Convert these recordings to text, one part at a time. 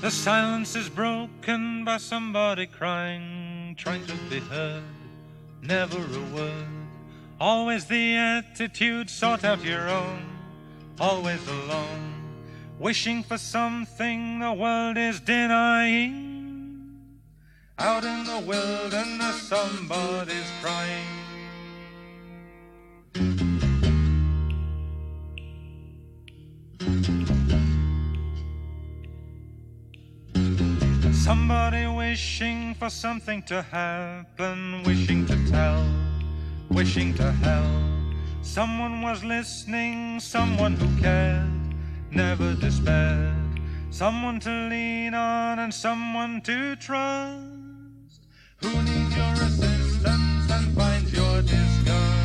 The silence is broken by somebody crying, trying to be heard, never a word. Always the attitude, sort out your own, always alone, wishing for something the world is denying. Out in the wilderness somebody's crying. Somebody wishing for something to happen, wishing to tell, wishing to help. Someone was listening, someone who cared, never despaired. Someone to lean on and someone to trust, who needs your assistance and finds your disgust.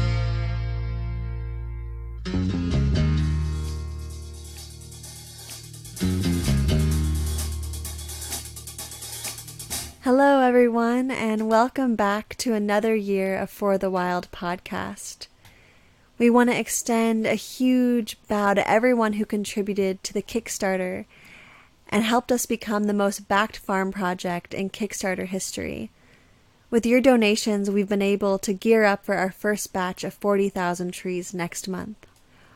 Hello, everyone, and welcome back to another year of For the Wild podcast. We want to extend a huge bow to everyone who contributed to the Kickstarter and helped us become the most backed farm project in Kickstarter history. With your donations, we've been able to gear up for our first batch of 40,000 trees next month.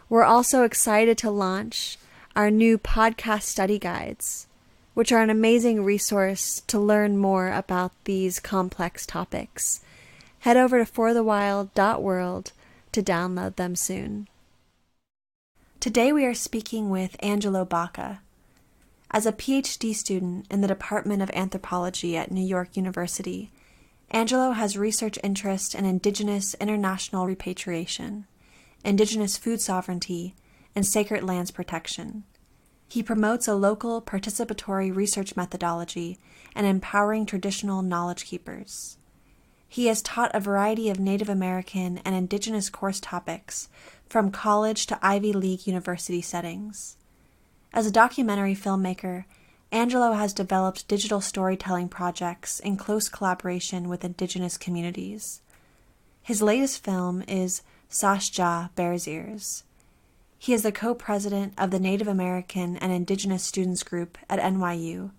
We're also excited to launch our new podcast study guides, which are an amazing resource to learn more about these complex topics. Head over to forthewild.world to download them soon. Today we are speaking with Angelo BACA. As a PhD student in the Department of Anthropology at New York University, Angelo has research interest in Indigenous international repatriation, Indigenous food sovereignty, and sacred lands protection. He promotes a local participatory research methodology and empowering traditional knowledge keepers. He has taught a variety of Native American and Indigenous course topics from college to Ivy League university settings. As a documentary filmmaker, Angelo has developed digital storytelling projects in close collaboration with Indigenous communities. His latest film is Shash Jaa, Bear's Ears. He is the co-president of the Native American and Indigenous Students Group at NYU,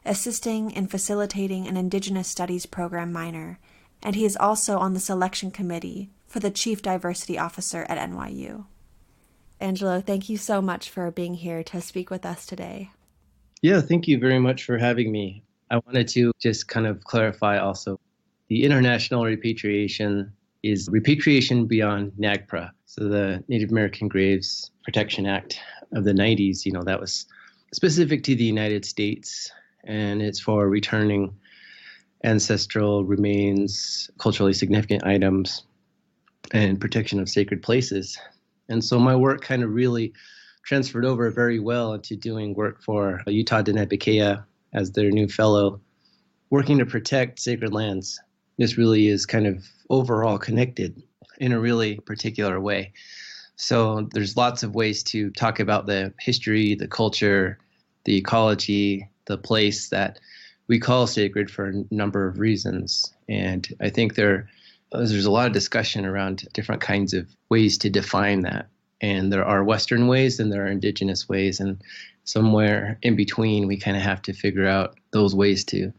assisting in facilitating an Indigenous Studies Program minor, and he is also on the selection committee for the Chief Diversity Officer at NYU. Angelo, thank you so much for being here to speak with us today. Yeah, thank you very much for having me. I wanted to just kind of clarify also, the international repatriation is repatriation beyond NAGPRA. So the Native American Graves Protection Act of the 90s, that was specific to the United States, and it's for returning ancestral remains, culturally significant items, and protection of sacred places. And so my work kind of really transferred over very well into doing work for Utah Diné Bikéyah as their new fellow, working to protect sacred lands. This really is kind of overall connected in a really particular way. So there's lots of ways to talk about the history, the culture, the ecology, the place that we call sacred for a number of reasons. And I think there's a lot of discussion around different kinds of ways to define that. And there are Western ways and there are Indigenous ways. And somewhere in between, we kind of have to figure out those ways to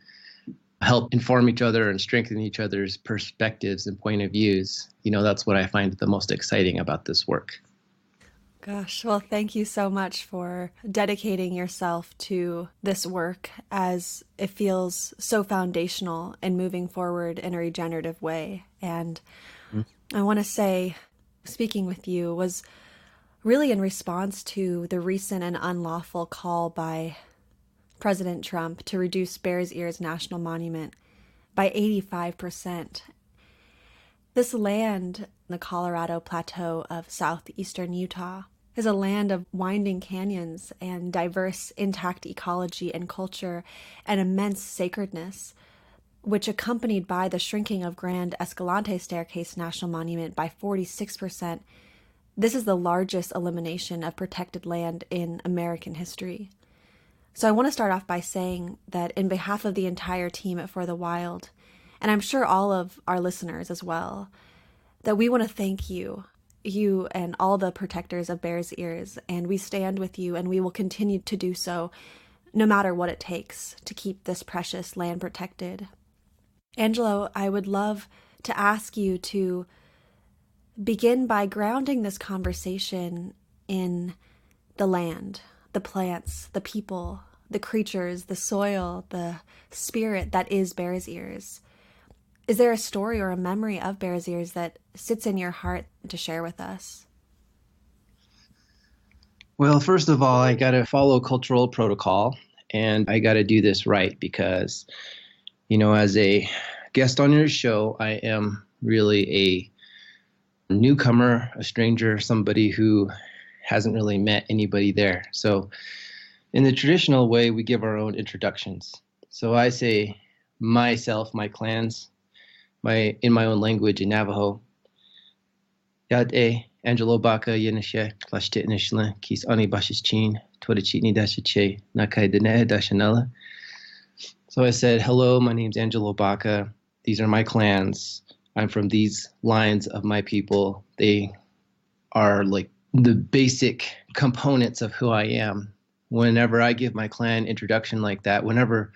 help inform each other and strengthen each other's perspectives and point of views. That's what I find the most exciting about this work. Gosh, well, thank you so much for dedicating yourself to this work, as it feels so foundational in moving forward in a regenerative way. And I want to say, speaking with you was really in response to the recent and unlawful call by President Trump to reduce Bear's Ears National Monument by 85%. This land, the Colorado Plateau of southeastern Utah, is a land of winding canyons and diverse, intact ecology and culture and immense sacredness, which, accompanied by the shrinking of Grand Escalante Staircase National Monument by 46%, this is the largest elimination of protected land in American history. So I want to start off by saying that in behalf of the entire team at For the Wild, and I'm sure all of our listeners as well, that we want to thank you and all the protectors of Bear's Ears, and we stand with you and we will continue to do so no matter what it takes to keep this precious land protected. Angelo, I would love to ask you to begin by grounding this conversation in the land, the plants, the people, the creatures, the soil, the spirit that is Bears Ears. Is there a story or a memory of Bears Ears that sits in your heart to share with us? Well, first of all, I got to follow cultural protocol, and I got to do this right because, as a guest on your show, I am really a newcomer, a stranger, somebody who hasn't really met anybody there. So in the traditional way, we give our own introductions. So I say myself, my clans, in my own language in Navajo. Yad Angelo BACA Yenishe Klashtit Nishla Kis Ani Bashis Chin Twitchitni Dashache Nakai Dene Dashanella. So I said, hello, my name's Angelo BACA. These are my clans. I'm from these lines of my people. They are like the basic components of who I am. Whenever I give my clan introduction like that, whenever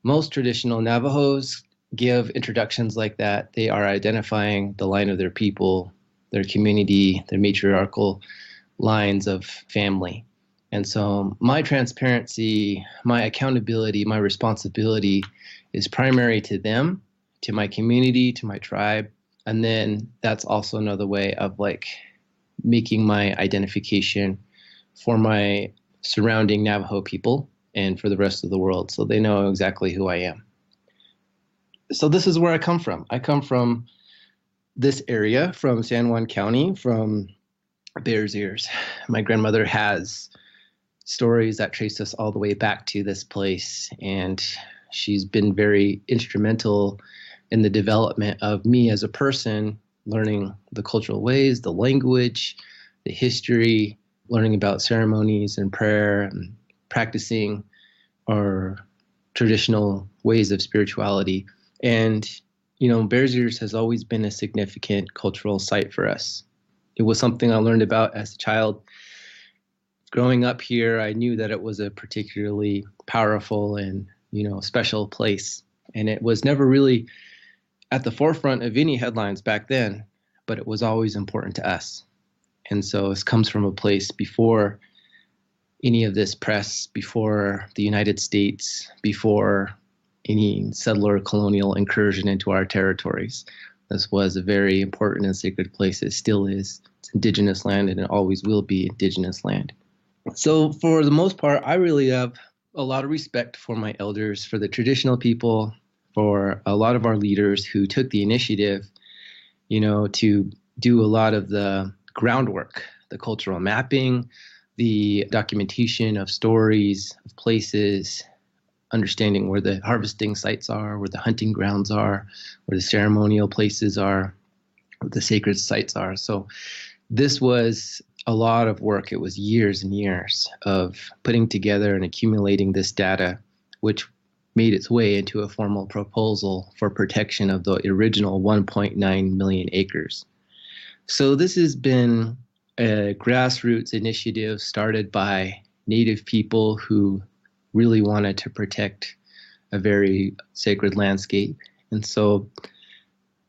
most traditional Navajos give introductions like that, they are identifying the line of their people, their community, their matriarchal lines of family. And so my transparency, my accountability, my responsibility is primary to them, to my community, to my tribe. And then that's also another way of making my identification for my surrounding Navajo people and for the rest of the world, so they know exactly who I am. So this is where I come from. I come from this area, from San Juan County, from Bears Ears. My grandmother has stories that trace us all the way back to this place, and she's been very instrumental in the development of me as a person, learning the cultural ways, the language, the history, learning about ceremonies and prayer, and practicing our traditional ways of spirituality. And, Bears Ears has always been a significant cultural site for us. It was something I learned about as a child. Growing up here, I knew that it was a particularly powerful and, special place. And it was never really at the forefront of any headlines back then, but it was always important to us. And so this comes from a place before any of this press, before the United States, before any settler colonial incursion into our territories. This was a very important and sacred place. It still is. It's Indigenous land, and it always will be Indigenous land. So for the most part, I really have a lot of respect for my elders, for the traditional people, for a lot of our leaders who took the initiative, to do a lot of the groundwork, the cultural mapping, the documentation of stories, of places, understanding where the harvesting sites are, where the hunting grounds are, where the ceremonial places are, where the sacred sites are. So this was a lot of work. It was years and years of putting together and accumulating this data, which made its way into a formal proposal for protection of the original 1.9 million acres. So this has been a grassroots initiative started by Native people who really wanted to protect a very sacred landscape. And so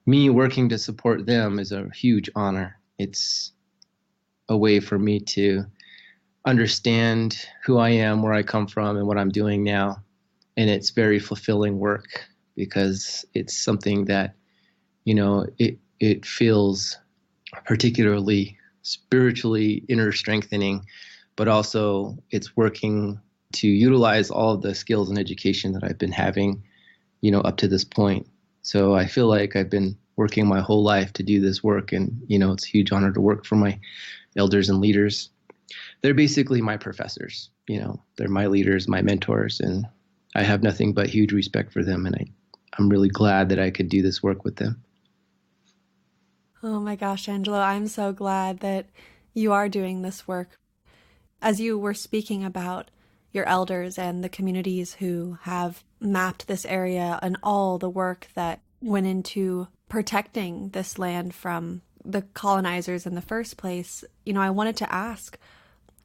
me working to support them is a huge honor. It's a way for me to understand who I am, where I come from, and what I'm doing now. And it's very fulfilling work because it's something that, it feels particularly spiritually inner strengthening, but also it's working to utilize all of the skills and education that I've been having, up to this point. So I feel like I've been working my whole life to do this work, and, it's a huge honor to work for my elders and leaders. They're basically my professors, they're my leaders, my mentors, and I have nothing but huge respect for them, and I'm really glad that I could do this work with them. Oh my gosh, Angelo, I'm so glad that you are doing this work. As you were speaking about your elders and the communities who have mapped this area and all the work that went into protecting this land from the colonizers in the first place, I wanted to ask,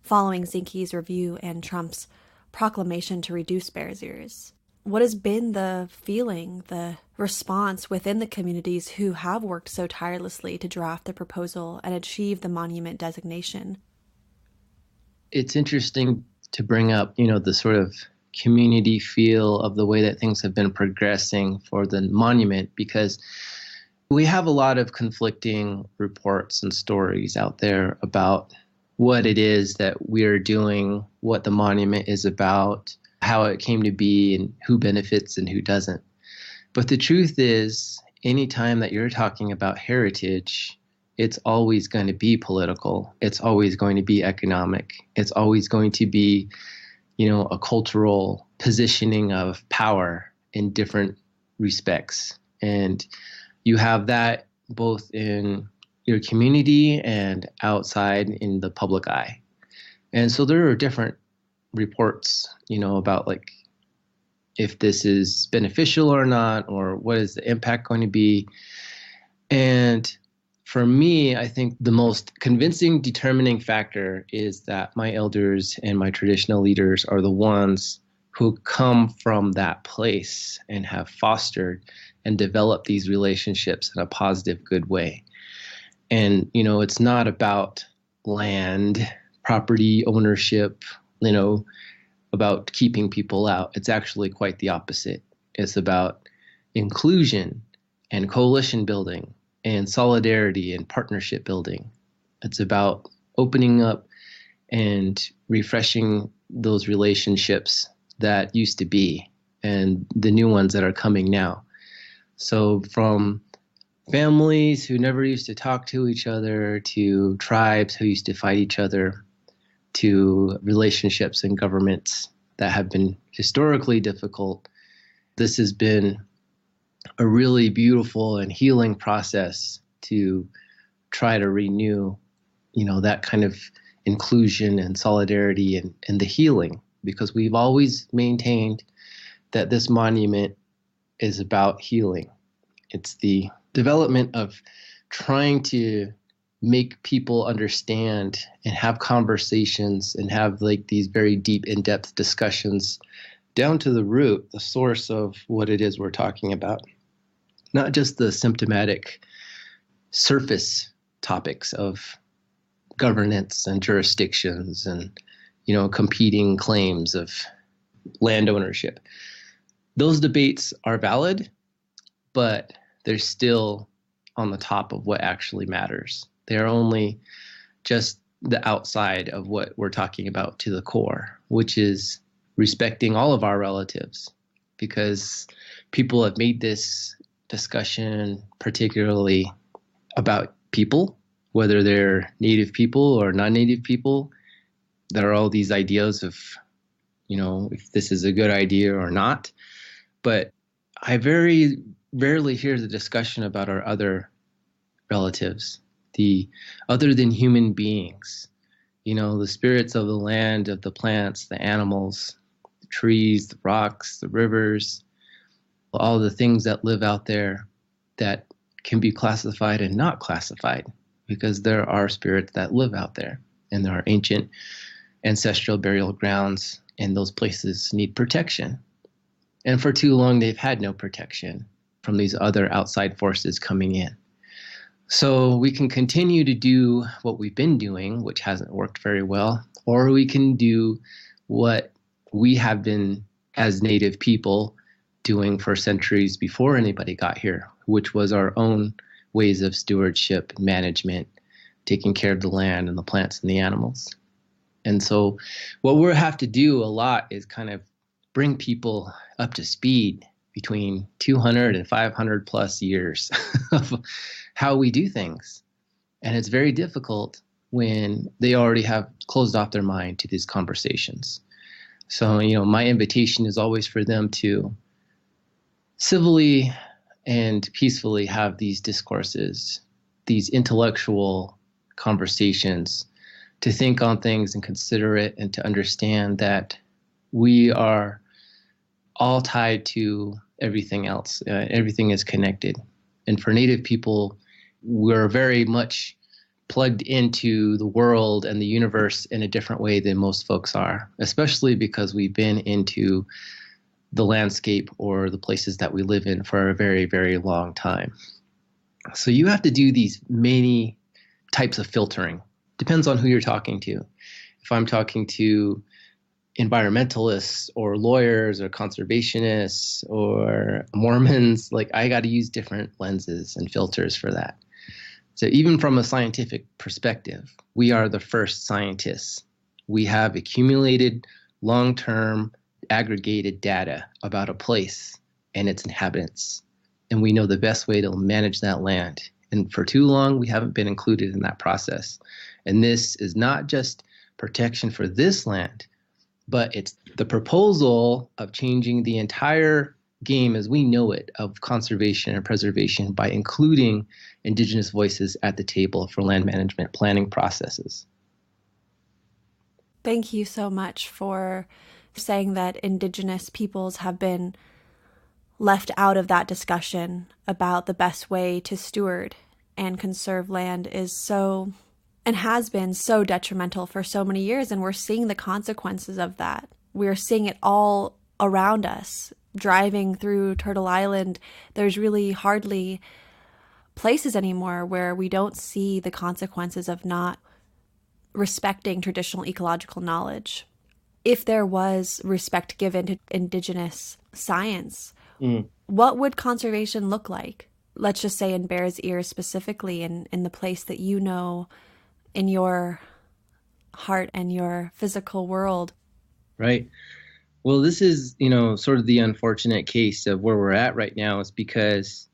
following Zinke's review and Trump's proclamation to reduce Bears Ears. What has been the feeling, the response within the communities who have worked so tirelessly to draft the proposal and achieve the monument designation? It's interesting to bring up, the sort of community feel of the way that things have been progressing for the monument, because we have a lot of conflicting reports and stories out there about what it is that we're doing, what the monument is about, how it came to be, and who benefits and who doesn't. But the truth is, anytime that you're talking about heritage, it's always going to be political. It's always going to be economic. It's always going to be, a cultural positioning of power in different respects. And you have that both in your community and outside in the public eye. And so there are different reports, about like if this is beneficial or not, or what is the impact going to be. And for me, I think the most convincing determining factor is that my elders and my traditional leaders are the ones who come from that place and have fostered and developed these relationships in a positive, good way. And, it's not about land, property ownership, about keeping people out. It's actually quite the opposite. It's about inclusion and coalition building and solidarity and partnership building. It's about opening up and refreshing those relationships that used to be and the new ones that are coming now. So from families who never used to talk to each other, to tribes who used to fight each other, to relationships and governments that have been historically difficult, this has been a really beautiful and healing process to try to renew, that kind of inclusion and solidarity and the healing, because we've always maintained that this monument is about healing. It's the development of trying to make people understand and have conversations and have like these very deep, in-depth discussions down to the root, the source of what it is we're talking about. Not just the symptomatic surface topics of governance and jurisdictions and, competing claims of land ownership. Those debates are valid, but they're still on the top of what actually matters. They're only just the outside of what we're talking about to the core, which is respecting all of our relatives, because people have made this discussion particularly about people, whether they're Native people or non-Native people. There are all these ideas of, if this is a good idea or not. But I very rarely hear the discussion about our other relatives, the other than human beings, the spirits of the land, of the plants, the animals, the trees, the rocks, the rivers, all the things that live out there that can be classified and not classified, because there are spirits that live out there, and there are ancient ancestral burial grounds, and those places need protection. And for too long, they've had no protection from these other outside forces coming in. So we can continue to do what we've been doing, which hasn't worked very well, or we can do what we have been as Native people doing for centuries before anybody got here, which was our own ways of stewardship and management, taking care of the land and the plants and the animals. And so what we'll have to do a lot is kind of bring people up to speed between 200 and 500 plus years of how we do things. And it's very difficult when they already have closed off their mind to these conversations. So, my invitation is always for them to civilly and peacefully have these discourses, these intellectual conversations, to think on things and consider it, and to understand that we are all tied to everything else. Everything is connected. And for Native people, we're very much plugged into the world and the universe in a different way than most folks are, especially because we've been into the landscape or the places that we live in for a very, very long time. So you have to do these many types of filtering. Depends on who you're talking to. If I'm talking to environmentalists or lawyers or conservationists or Mormons, like I got to use different lenses and filters for that. So even from a scientific perspective, we are the first scientists. We have accumulated long-term aggregated data about a place and its inhabitants. And we know the best way to manage that land. And for too long, we haven't been included in that process. And this is not just protection for this land, but it's the proposal of changing the entire game as we know it of conservation and preservation by including Indigenous voices at the table for land management planning processes. Thank you so much for saying that Indigenous peoples have been left out of that discussion about the best way to steward and conserve land is so, and has been so detrimental for so many years. And we're seeing the consequences of that. We're seeing it all around us. Driving through Turtle Island, there's really hardly places anymore where we don't see the consequences of not respecting traditional ecological knowledge. If there was respect given to Indigenous science, what would conservation look like? Let's just say in Bears Ears specifically, in the place that you know in your heart and your physical world. Right. Well, this is, sort of the unfortunate case of where we're at right now is because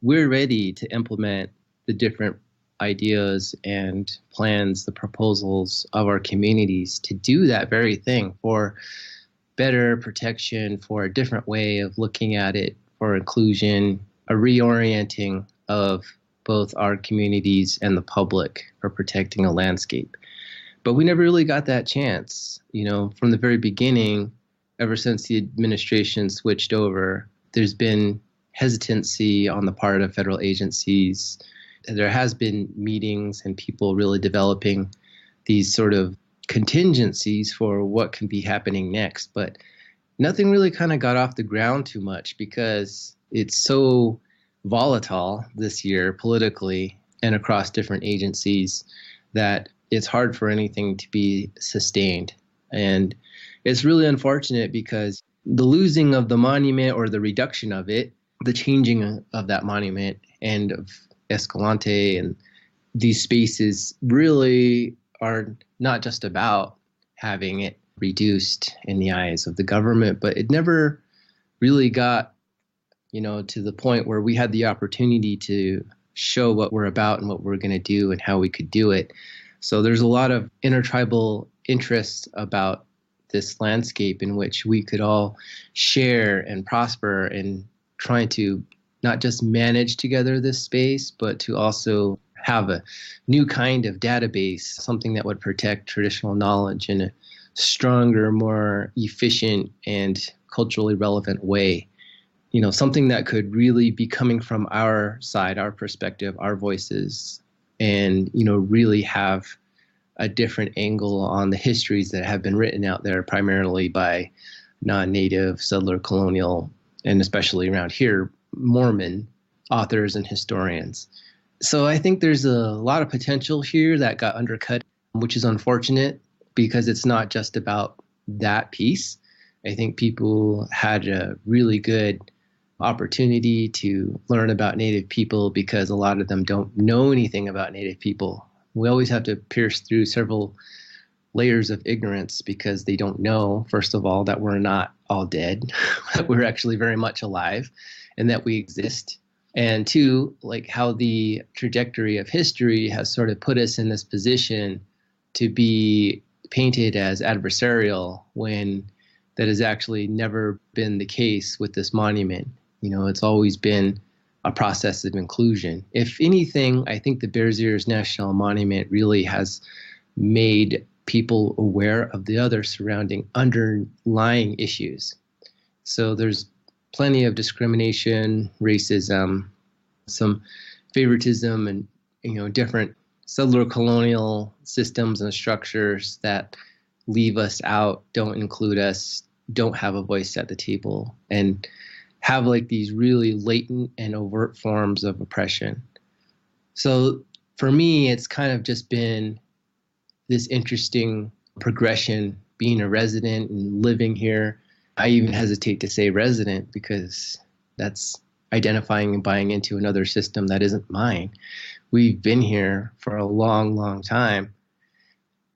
we're ready to implement the different ideas and plans, the proposals of our communities to do that very thing for better protection, for a different way of looking at it, for inclusion, a reorienting of both our communities and the public for protecting a landscape. But we never really got that chance. From the very beginning, ever since the administration switched over, there's been hesitancy on the part of federal agencies. There has been meetings and people really developing these sort of contingencies for what can be happening next. But nothing really kind of got off the ground too much because it's so volatile this year politically and across different agencies that it's hard for anything to be sustained. And it's really unfortunate because the losing of the monument or the reduction of it, the changing of that monument and of Escalante and these spaces really are not just about having it reduced in the eyes of the government, but it never really got, to the point where we had the opportunity to show what we're about and what we're going to do and how we could do it. So there's a lot of intertribal interest about this landscape in which we could all share and prosper in trying to not just manage together this space, but to also have a new kind of database, something that would protect traditional knowledge in a stronger, more efficient and culturally relevant way. Something that could really be coming from our side, our perspective, our voices, and, really have a different angle on the histories that have been written out there primarily by non-native, settler, colonial, and especially around here, Mormon authors and historians. So I think there's a lot of potential here that got undercut, which is unfortunate because it's not just about that piece. I think people had a really good opportunity to learn about Native people because a lot of them don't know anything about Native people. We always have to pierce through several layers of ignorance because they don't know, first of all, that we're not all dead, that we're actually very much alive and that we exist. And two, like how the trajectory of history has sort of put us in this position to be painted as adversarial when that has actually never been the case with this monument. It's always been a process of inclusion. If anything, I think the Bears Ears National Monument really has made people aware of the other surrounding underlying issues. So there's plenty of discrimination, racism, some favoritism, and different settler colonial systems and structures that leave us out, don't include us, don't have a voice at the table, and have like these really latent and overt forms of oppression. So for me, it's kind of just been this interesting progression, being a resident and living here. I even hesitate to say resident because that's identifying and buying into another system that isn't mine. We've been here for a long, long time.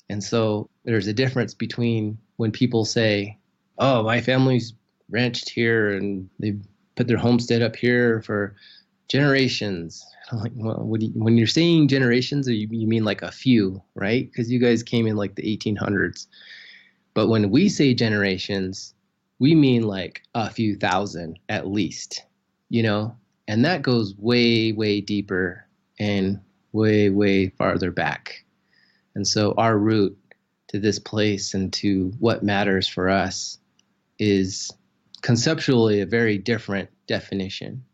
And so there's a difference between when people say, oh, my family's ranched here and they've put their homestead up here for generations. I'm like, well, when you're saying generations, you mean like a few, right? Because you guys came in like the 1800s. But when we say generations, we mean like a few thousand at least, and that goes way, way deeper and way, way farther back. And so our route to this place and to what matters for us is conceptually a very different definition.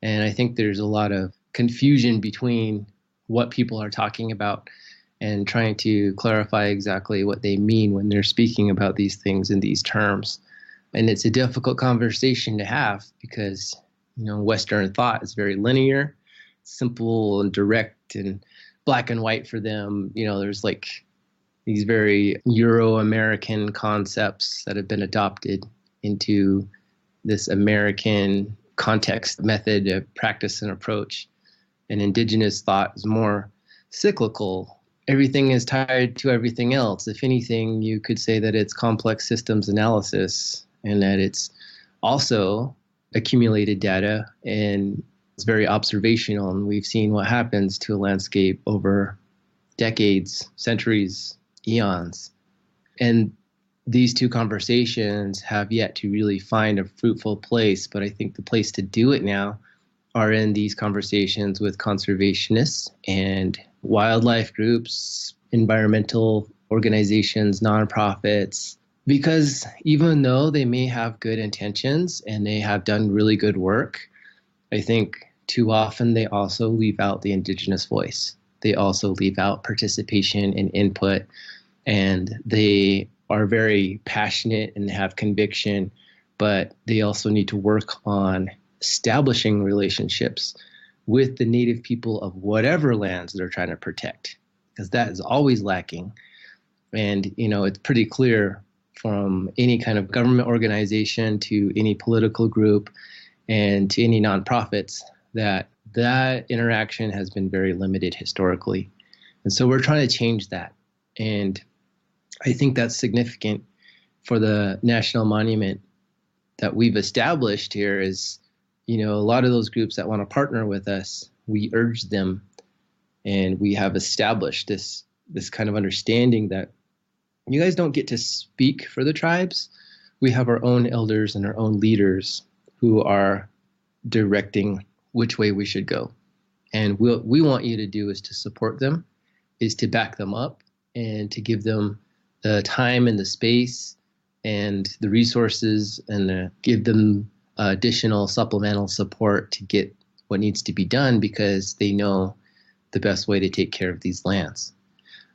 And I think there's a lot of confusion between what people are talking about and trying to clarify exactly what they mean when they're speaking about these things in these terms. And it's a difficult conversation to have because, Western thought is very linear, simple and direct and black and white for them. There's like these very Euro-American concepts that have been adopted into this American context, method of practice and approach. And Indigenous thought is more cyclical. Everything is tied to everything else. If anything, you could say that it's complex systems analysis and that it's also accumulated data and it's very observational. And we've seen what happens to a landscape over decades, centuries, eons. And these two conversations have yet to really find a fruitful place, but I think the place to do it now are in these conversations with conservationists and wildlife groups, environmental organizations, nonprofits, because even though they may have good intentions and they have done really good work, I think too often they also leave out the Indigenous voice. They also leave out participation and input, and they are very passionate and have conviction, but they also need to work on establishing relationships with the native people of whatever lands they're trying to protect, because that is always lacking. And, it's pretty clear from any kind of government organization to any political group and to any nonprofits that interaction has been very limited historically. And so we're trying to change that. And I think that's significant for the national monument that we've established here is, a lot of those groups that want to partner with us, we urge them and we have established this kind of understanding that you guys don't get to speak for the tribes. We have our own elders and our own leaders who are directing which way we should go. And what we want you to do is to support them, is to back them up and to give them the time and the space and the resources and give them additional supplemental support to get what needs to be done because they know the best way to take care of these lands.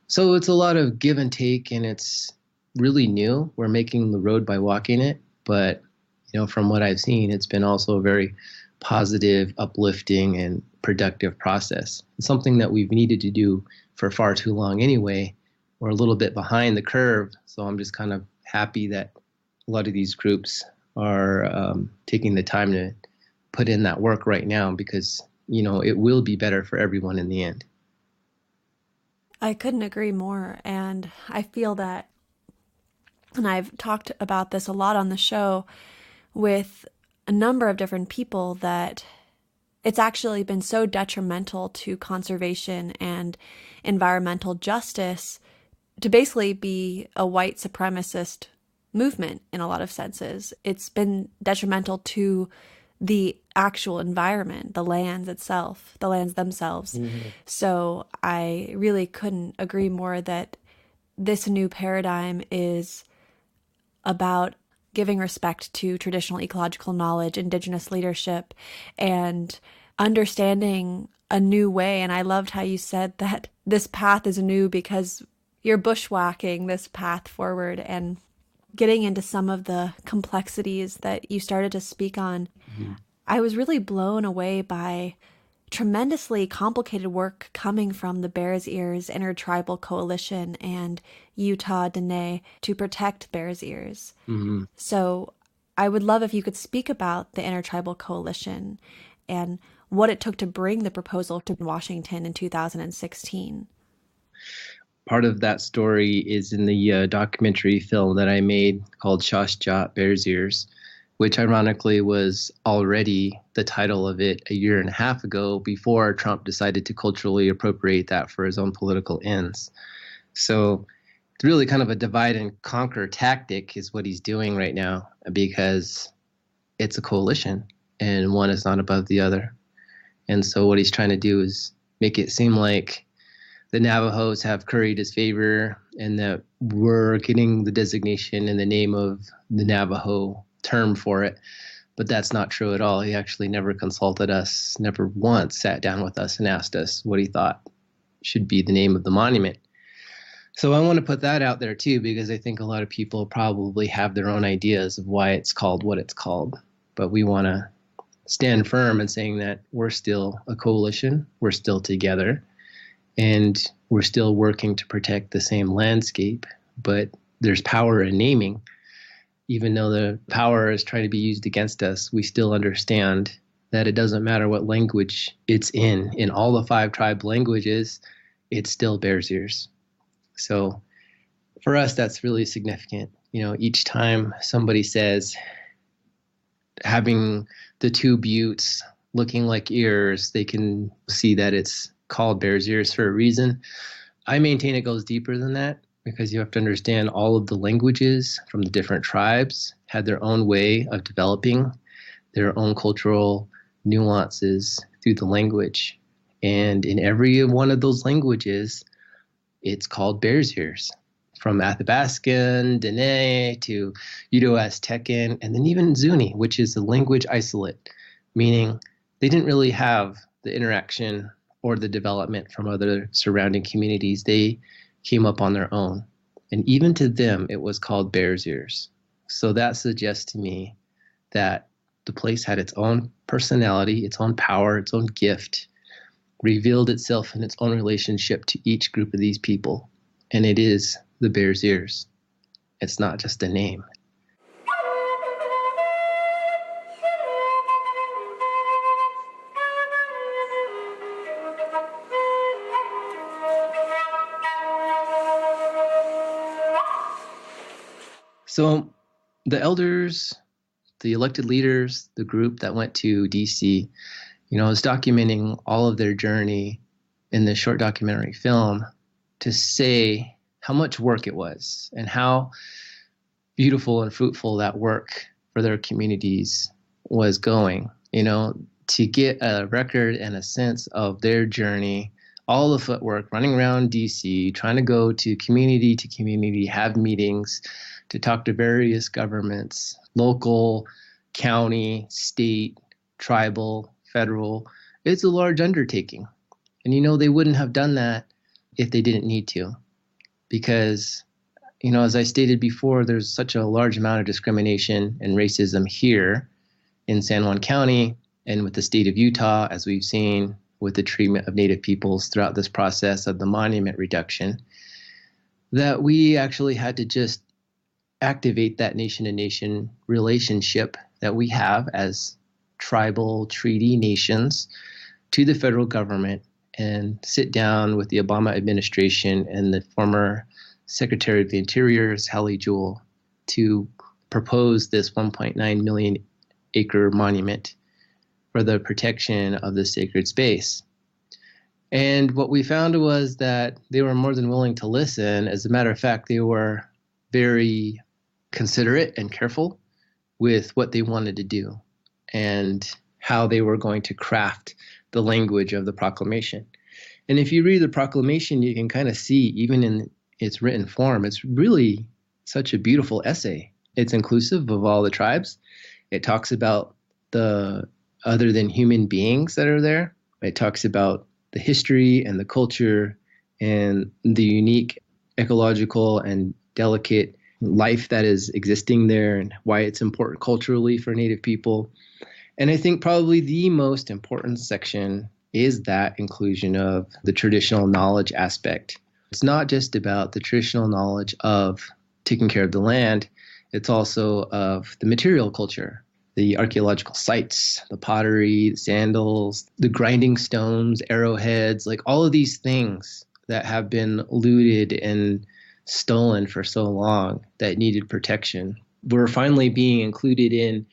So it's a lot of give and take, and it's really new. We're making the road by walking it, but from what I've seen, it's been also a very positive, uplifting, and productive process. It's something that we've needed to do for far too long anyway. We're a little bit behind the curve, so I'm just kind of happy that a lot of these groups are taking the time to put in that work right now because, it will be better for everyone in the end. I couldn't agree more. And I feel that, and I've talked about this a lot on the show with a number of different people, that it's actually been so detrimental to conservation and environmental justice to basically be a white supremacist movement in a lot of senses. It's been detrimental to the actual environment, the lands itself, the lands themselves. Mm-hmm. So I really couldn't agree more that this new paradigm is about giving respect to traditional ecological knowledge, Indigenous leadership, and understanding a new way. And I loved how you said that this path is new because you're bushwhacking this path forward and getting into some of the complexities that you started to speak on. Mm-hmm. I was really blown away by tremendously complicated work coming from the Bears Ears Intertribal Coalition and Utah Dene to protect Bears Ears. Mm-hmm. So I would love if you could speak about the Intertribal Coalition and what it took to bring the proposal to Washington in 2016. Part of that story is in the documentary film that I made called Shash Jaa, Bears Ears, which ironically was already the title of it a year and a half ago before Trump decided to culturally appropriate that for his own political ends. So it's really kind of a divide and conquer tactic is what he's doing right now, because it's a coalition and one is not above the other. And so what he's trying to do is make it seem like the Navajos have curried his favor and that we're getting the designation in the name of the Navajo term for it. But that's not true at all. He actually never consulted us, never once sat down with us and asked us what he thought should be the name of the monument. So I want to put that out there too, because I think a lot of people probably have their own ideas of why it's called what it's called. But we want to stand firm in saying that we're still a coalition, we're still together, and we're still working to protect the same landscape. But there's power in naming. Even though the power is trying to be used against us, we still understand that it doesn't matter what language it's in. In all the 5 tribe languages, it's still Bears Ears. So for us, that's really significant. You know, each time somebody says having the 2 buttes looking like ears, they can see that it's called Bears Ears for a reason. I maintain it goes deeper than that, because you have to understand all of the languages from the different tribes had their own way of developing their own cultural nuances through the language. And in every one of those languages, it's called Bears Ears, from Athabascan, Dene, to Uto-Aztecan, and then even Zuni, which is the language isolate, meaning they didn't really have the interaction or the development from other surrounding communities. They came up on their own. And even to them, it was called Bears Ears. So that suggests to me that the place had its own personality, its own power, its own gift, revealed itself in its own relationship to each group of these people. And it is the Bears Ears. It's not just a name. So the elders, the elected leaders, the group that went to DC, is documenting all of their journey in this short documentary film to say how much work it was and how beautiful and fruitful that work for their communities was going, to get a record and a sense of their journey, all the footwork, running around DC, trying to go to community, have meetings, to talk to various governments, local, county, state, tribal, federal. It's a large undertaking. And they wouldn't have done that if they didn't need to. Because, as I stated before, there's such a large amount of discrimination and racism here in San Juan County and with the state of Utah, as we've seen with the treatment of Native peoples throughout this process of the monument reduction, that we actually had to just activate that nation-to-nation relationship that we have as tribal treaty nations to the federal government and sit down with the Obama administration and the former Secretary of the Interior, Hallie Jewell, to propose this 1.9 million acre monument for the protection of the sacred space. And what we found was that they were more than willing to listen. As a matter of fact, they were very considerate and careful with what they wanted to do and how they were going to craft the language of the proclamation. And if you read the proclamation, you can kind of see, even in its written form, it's really such a beautiful essay. It's inclusive of all the tribes. It talks about the other than human beings that are there, It talks about the history and the culture and the unique ecological and delicate life that is existing there and why it's important culturally for Native people. And I think probably the most important section is that inclusion of the traditional knowledge aspect. It's not just about the traditional knowledge of taking care of the land, it's also of the material culture, the archaeological sites, the pottery, the sandals, the grinding stones, arrowheads, like all of these things that have been looted and stolen for so long that needed protection. We're finally being included in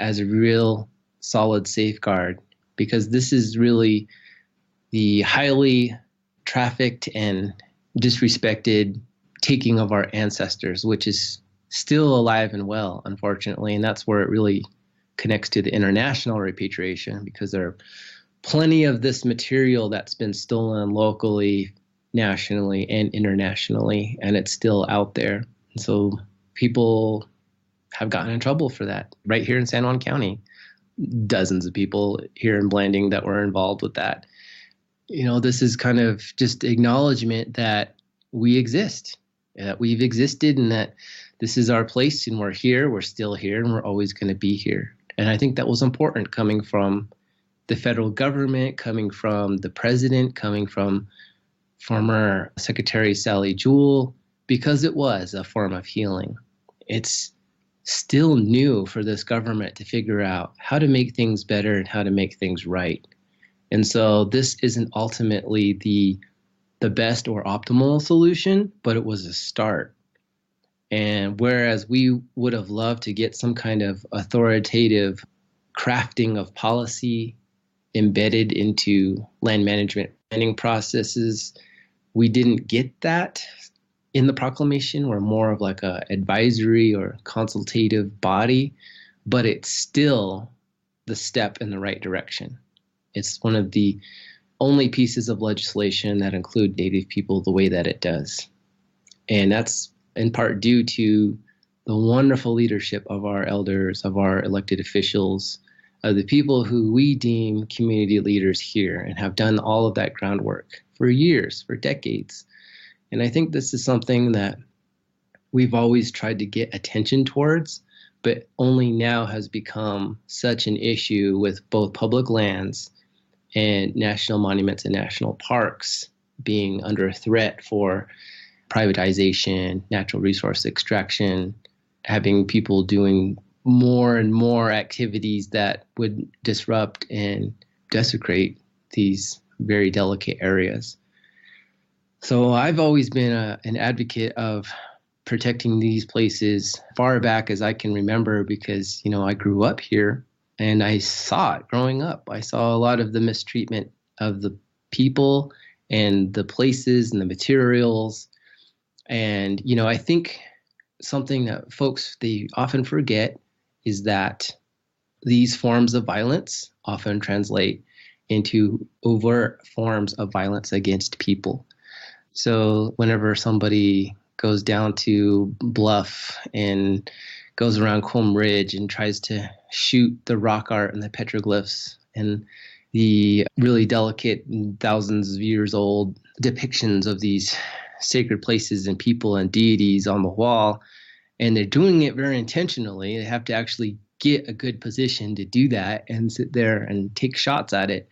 as a real solid safeguard, because this is really the highly trafficked and disrespected taking of our ancestors, which is still alive and well, unfortunately. And that's where it really connects to the international repatriation, because there are plenty of this material that's been stolen locally, nationally, and internationally, and it's still out there. And so people have gotten in trouble for that right here in San Juan County. Dozens of people here in Blanding that were involved with that. This is kind of just acknowledgement that we exist, that we've existed, and that this is our place, and we're here, we're still here, and we're always going to be here. And I think that was important, coming from the federal government, coming from the president, coming from former Secretary Sally Jewell, because it was a form of healing. It's still new for this government to figure out how to make things better and how to make things right. And so this isn't ultimately the best or optimal solution, but it was a start. And whereas we would have loved to get some kind of authoritative crafting of policy embedded into land management planning processes, we didn't get that in the proclamation. We're more of like a advisory or consultative body, but it's still the step in the right direction. It's one of the only pieces of legislation that include Native people the way that it does. And that's in part due to the wonderful leadership of our elders, of our elected officials, of the people who we deem community leaders here and have done all of that groundwork for years, for decades. And I think this is something that we've always tried to get attention towards, but only now has become such an issue with both public lands and national monuments and national parks being under threat for privatization, natural resource extraction, having people doing more and more activities that would disrupt and desecrate these very delicate areas. So I've always been an advocate of protecting these places far back as I can remember, because, I grew up here and I saw it growing up. I saw a lot of the mistreatment of the people and the places and the materials. And, I think something that folks, they often forget is that these forms of violence often translate into overt forms of violence against people. So whenever somebody goes down to Bluff and goes around Combe Ridge and tries to shoot the rock art and the petroglyphs and the really delicate, thousands of years old depictions of these sacred places and people and deities on the wall, and they're doing it very intentionally. They have to actually get a good position to do that and sit there and take shots at it.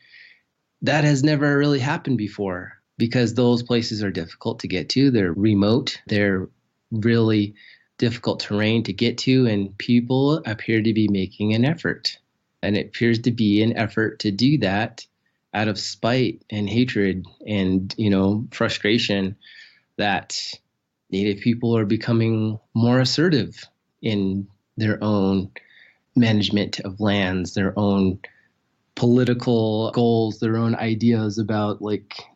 That has never really happened before, because those places are difficult to get to. They're remote. They're really difficult terrain to get to, and people appear to be making an effort. And it appears to be an effort to do that out of spite and hatred and, frustration that Native people are becoming more assertive in their own management of lands, their own political goals, their own ideas about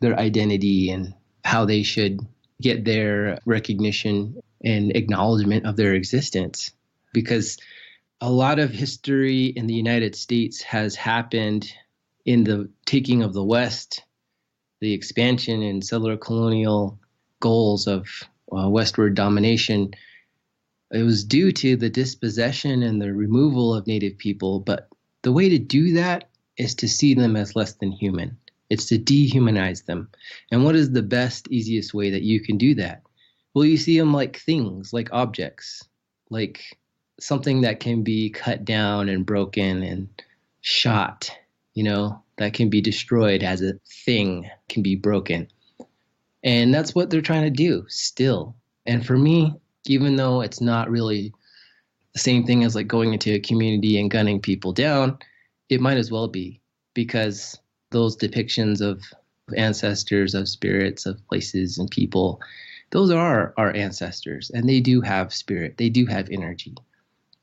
their identity and how they should get their recognition and acknowledgement of their existence. Because a lot of history in the United States has happened in the taking of the West, the expansion and settler colonial goals of westward domination. It was due to the dispossession and the removal of Native people, but the way to do that is to see them as less than human. It's to dehumanize them. And what is the best, easiest way that you can do that? Well, you see them like things, like objects, like something that can be cut down and broken and shot, that can be destroyed as a thing, can be broken. And that's what they're trying to do still. And for me, even though it's not really the same thing as like going into a community and gunning people down, it might as well be, because those depictions of ancestors, of spirits, of places and people, those are our ancestors, and they do have spirit, they do have energy.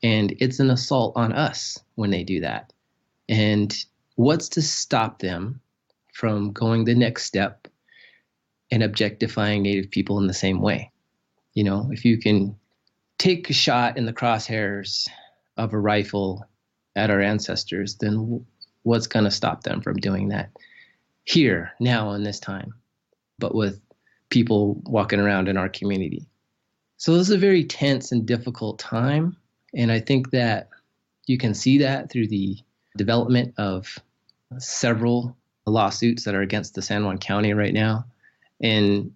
And it's an assault on us when they do that. And what's to stop them from going the next step and objectifying Native people in the same way? If you can take a shot in the crosshairs of a rifle at our ancestors, then what's going to stop them from doing that here, now, in this time, but with people walking around in our community? So this is a very tense and difficult time. And I think that you can see that through the development of several lawsuits that are against the San Juan County right now. And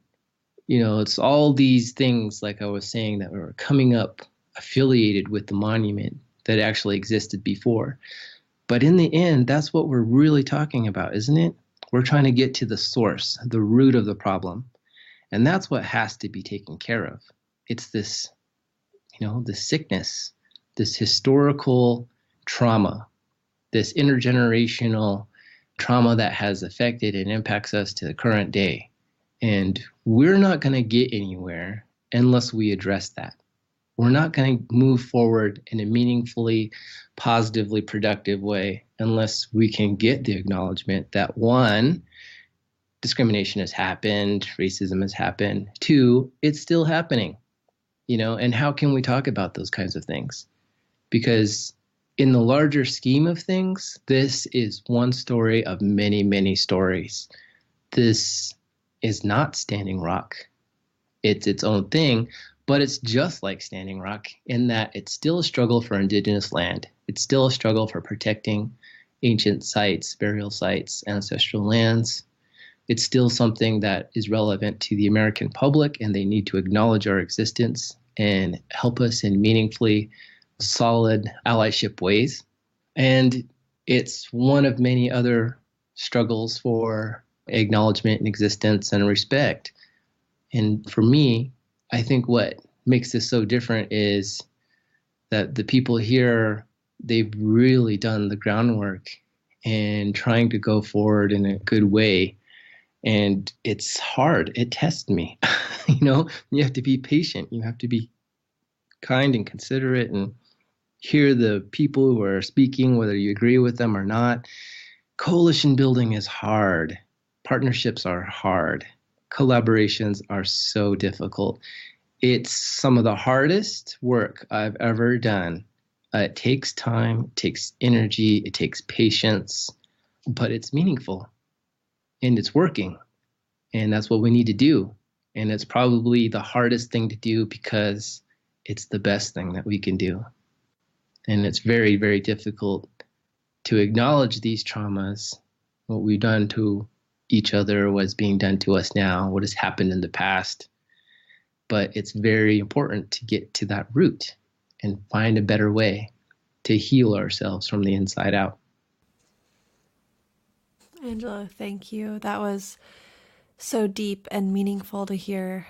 it's all these things, like I was saying, that were coming up affiliated with the monument that actually existed before. But in the end, that's what we're really talking about, isn't it? We're trying to get to the source, the root of the problem. And that's what has to be taken care of. It's this, this sickness, this historical trauma, this intergenerational trauma that has affected and impacts us to the current day. And we're not going to get anywhere unless we address that. We're not going to move forward in a meaningfully, positively productive way unless we can get the acknowledgement that, one, discrimination has happened, racism has happened. Two, it's still happening, and how can we talk about those kinds of things? Because in the larger scheme of things, this is one story of many, many stories. This is not Standing Rock. It's its own thing, but it's just like Standing Rock in that it's still a struggle for Indigenous land. It's still a struggle for protecting ancient sites, burial sites, ancestral lands. It's still something that is relevant to the American public, and they need to acknowledge our existence and help us in meaningfully solid allyship ways. And it's one of many other struggles for acknowledgement and existence and respect. And for me, I think what makes this so different is that the people here, they've really done the groundwork and trying to go forward in a good way. And it's hard. It tests me. You have to be patient. You have to be kind and considerate and hear the people who are speaking, whether you agree with them or not. Coalition building is hard. Partnerships are hard. Collaborations are so difficult. It's some of the hardest work I've ever done. It takes time, it takes energy, it takes patience, but it's meaningful and it's working. And that's what we need to do. And it's probably the hardest thing to do because it's the best thing that we can do. And it's very, very difficult to acknowledge these traumas, what we've done to each other, what's being done to us now, what has happened in the past. But it's very important to get to that root and find a better way to heal ourselves from the inside out. Angelo, thank you. That was so deep and meaningful to hear,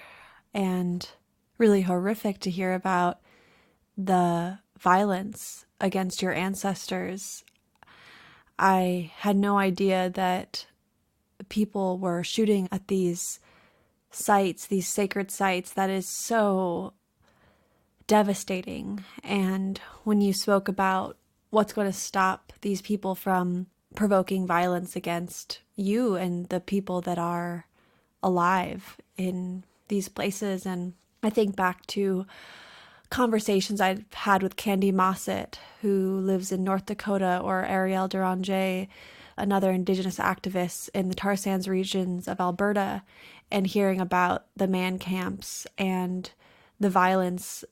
and really horrific to hear about the violence against your ancestors. I had no idea that people were shooting at these sites, these sacred sites. That is so devastating. And when you spoke about what's going to stop these people from provoking violence against you and the people that are alive in these places, and I think back to conversations I've had with Candy Mossett, who lives in North Dakota, or Ariel Deranger, another Indigenous activist in the tar sands regions of Alberta, and hearing about the man camps and the violence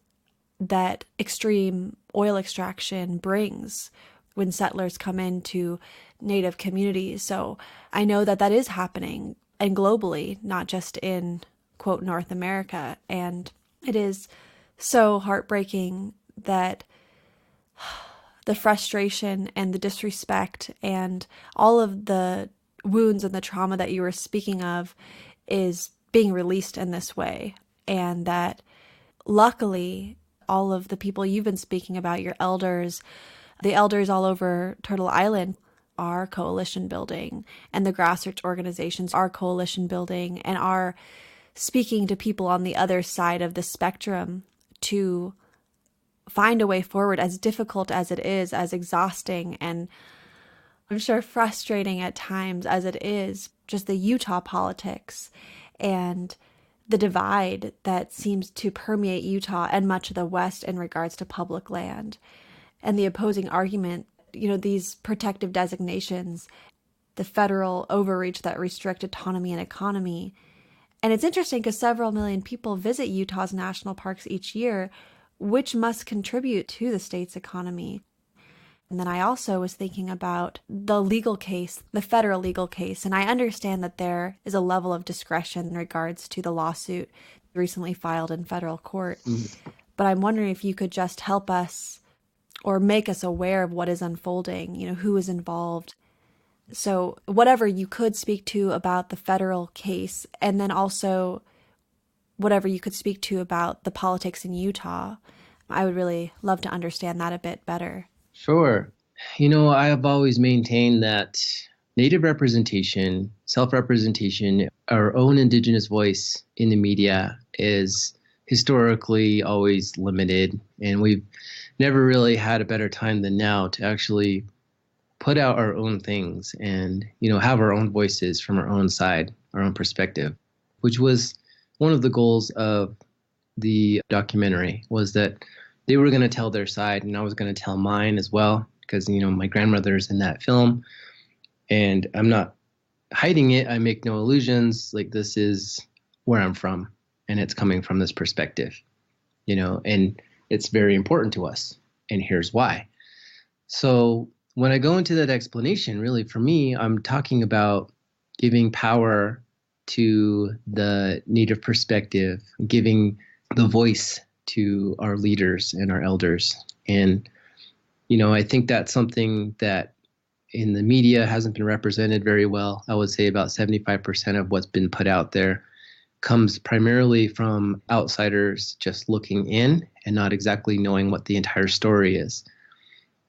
that extreme oil extraction brings when settlers come into Native communities. So I know that that is happening, and globally, not just in, quote, North America. And it is so heartbreaking that the frustration and the disrespect and all of the wounds and the trauma that you were speaking of is being released in this way. And that luckily, all of the people you've been speaking about, your elders, the elders all over Turtle Island, are coalition building, and the grassroots organizations are coalition building and are speaking to people on the other side of the spectrum to find a way forward, as difficult as it is, as exhausting and I'm sure frustrating at times as it is, just the Utah politics and the divide that seems to permeate Utah and much of the West in regards to public land, and the opposing argument, these protective designations, the federal overreach that restrict autonomy and economy. And it's interesting because several million people visit Utah's national parks each year, which must contribute to the state's economy. And then I also was thinking about the legal case, the federal legal case, and I understand that there is a level of discretion in regards to the lawsuit recently filed in federal court. But I'm wondering if you could just help us or make us aware of what is unfolding, who is involved. So whatever you could speak to about the federal case, and then also whatever you could speak to about the politics in Utah, I would really love to understand that a bit better. Sure. I have always maintained that Native representation, self-representation, our own Indigenous voice in the media is historically always limited. And we've never really had a better time than now to actually put out our own things and, have our own voices from our own side, our own perspective, which was one of the goals of the documentary, was that they were going to tell their side and I was going to tell mine as well, because, my grandmother's in that film and I'm not hiding it. I make no illusions. Like, this is where I'm from and it's coming from this perspective, and it's very important to us. And here's why. So when I go into that explanation, really for me, I'm talking about giving power to the Native perspective, giving the voice to our leaders and our elders. And, I think that's something that in the media hasn't been represented very well. I would say about 75% of what's been put out there comes primarily from outsiders just looking in and not exactly knowing what the entire story is.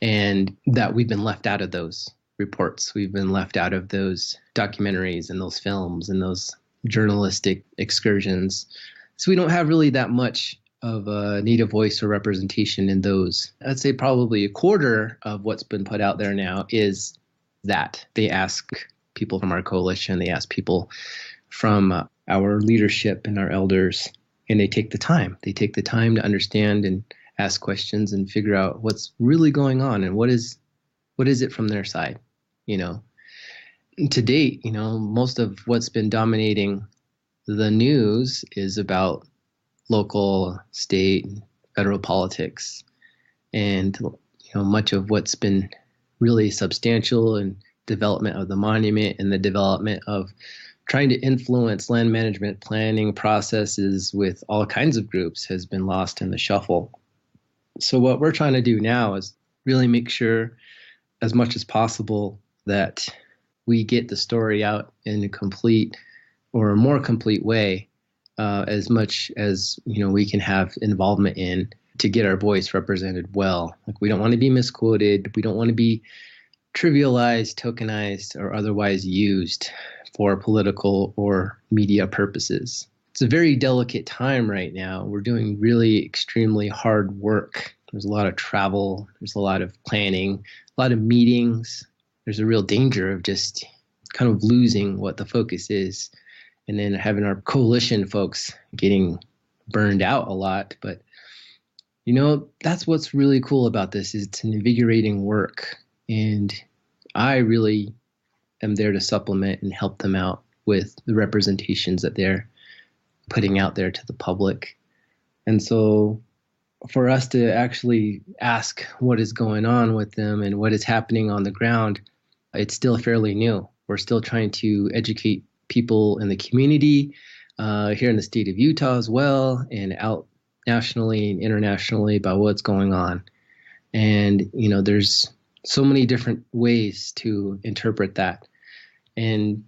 And that we've been left out of those reports. We've been left out of those documentaries and those films and those journalistic excursions. So we don't have really that much of a Native voice or representation in those. I'd say probably a quarter of what's been put out there now is that. They ask people from our coalition, they ask people from our leadership and our elders, and they take the time. They take the time to understand and ask questions and figure out what's really going on and what is it from their side, To date, most of what's been dominating the news is about local, state, federal politics. And, much of what's been really substantial in development of the monument and the development of trying to influence land management planning processes with all kinds of groups has been lost in the shuffle. So what we're trying to do now is really make sure as much as possible that we get the story out in a complete or a more complete way, as much as, we can have involvement in to get our voice represented well. Like, we don't want to be misquoted. We don't want to be trivialized, tokenized, or otherwise used for political or media purposes. It's a very delicate time right now. We're doing really extremely hard work. There's a lot of travel. There's a lot of planning, a lot of meetings. There's a real danger of just kind of losing what the focus is, and then having our coalition folks getting burned out a lot. But, that's what's really cool about this, is it's an invigorating work. And I really am there to supplement and help them out with the representations that they're putting out there to the public. And so for us to actually ask what is going on with them and what is happening on the ground, it's still fairly new. We're still trying to educate people in the community here in the state of Utah as well, and out nationally and internationally about what's going on. And, there's so many different ways to interpret that. And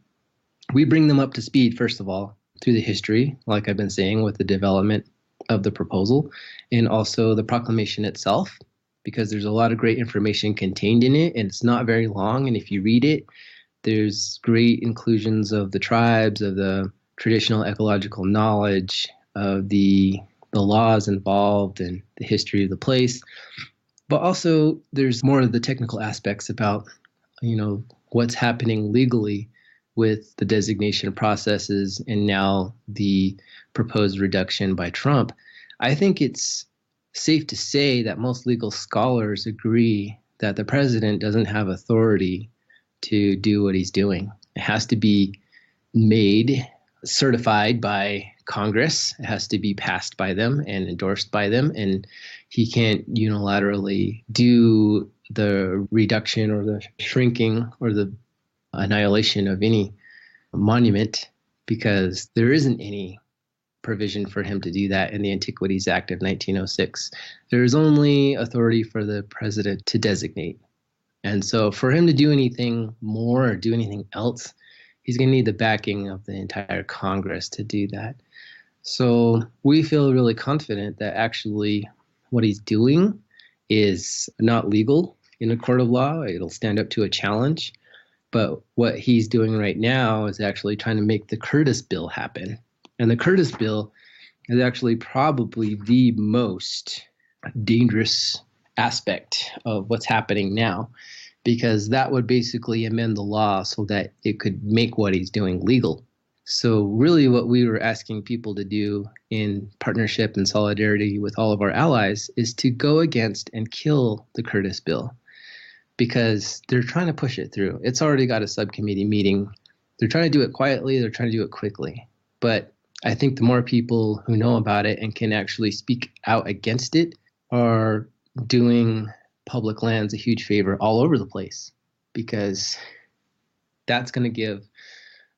we bring them up to speed, first of all, through the history, like I've been saying, with the development of the proposal, and also the proclamation itself, because there's a lot of great information contained in it, and it's not very long. And if you read it, there's great inclusions of the tribes, of the traditional ecological knowledge, of the laws involved, and the history of the place. But also there's more of the technical aspects about, what's happening legally with the designation processes and now the proposed reduction by Trump. I think it's safe to say that most legal scholars agree that the president doesn't have authority to do what he's doing. It has to be made, certified by Congress. It has to be passed by them and endorsed by them. And he can't unilaterally do the reduction or the shrinking or the annihilation of any monument, because there isn't any provision for him to do that in the Antiquities Act of 1906. There is only authority for the president to designate. And so for him to do anything more or do anything else, he's going to need the backing of the entire Congress to do that. So we feel really confident that actually what he's doing is not legal in a court of law. It'll stand up to a challenge. But what he's doing right now is actually trying to make the Curtis Bill happen. And the Curtis Bill is actually probably the most dangerous aspect of what's happening now, because that would basically amend the law so that it could make what he's doing legal. So really what we were asking people to do in partnership and solidarity with all of our allies is to go against and kill the Curtis Bill, because they're trying to push it through. It's already got a subcommittee meeting. They're trying to do it quietly. They're trying to do it quickly. But I think the more people who know about it and can actually speak out against it are doing public lands a huge favor all over the place, because that's going to give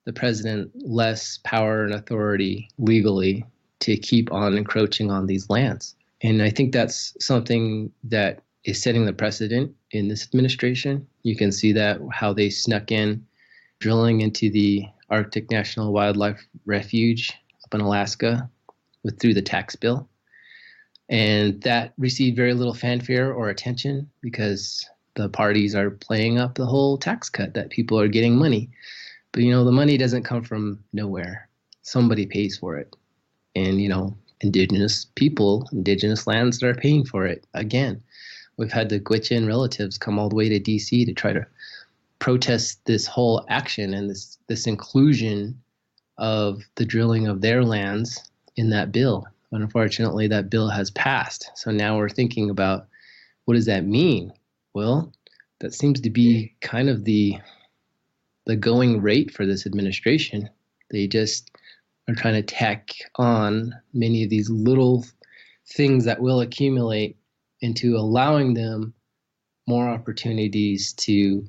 the president less power and authority legally to keep on encroaching on these lands. And I think that's something that is setting the precedent in this administration. You can see that how they snuck in drilling into the Arctic National Wildlife Refuge up in Alaska through the tax bill. And that received very little fanfare or attention because the parties are playing up the whole tax cut that people are getting money. But, the money doesn't come from nowhere. Somebody pays for it. And, indigenous people, indigenous lands that are paying for it. Again, we've had the Gwich'in relatives come all the way to D.C. to try to protest this whole action and this inclusion of the drilling of their lands in that bill. Unfortunately, that bill has passed. So now we're thinking about, what does that mean? Well, that seems to be kind of the going rate for this administration. They just are trying to tack on many of these little things that will accumulate into allowing them more opportunities to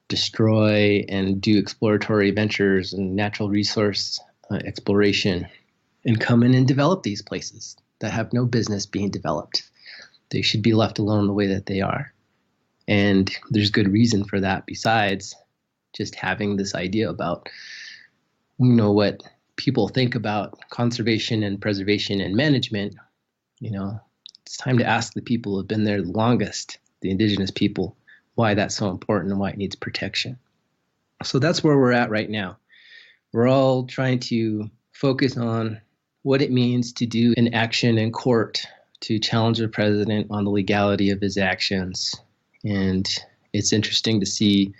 destroy and do exploratory ventures and natural resource exploration and come in and develop these places that have no business being developed. They should be left alone the way that they are. And there's good reason for that, besides just having this idea about, what people think about conservation and preservation and management. It's time to ask the people who have been there the longest, the indigenous people, why that's so important and why it needs protection. So that's where we're at right now. We're all trying to focus on what it means to do an action in court to challenge the president on the legality of his actions. And it's interesting to see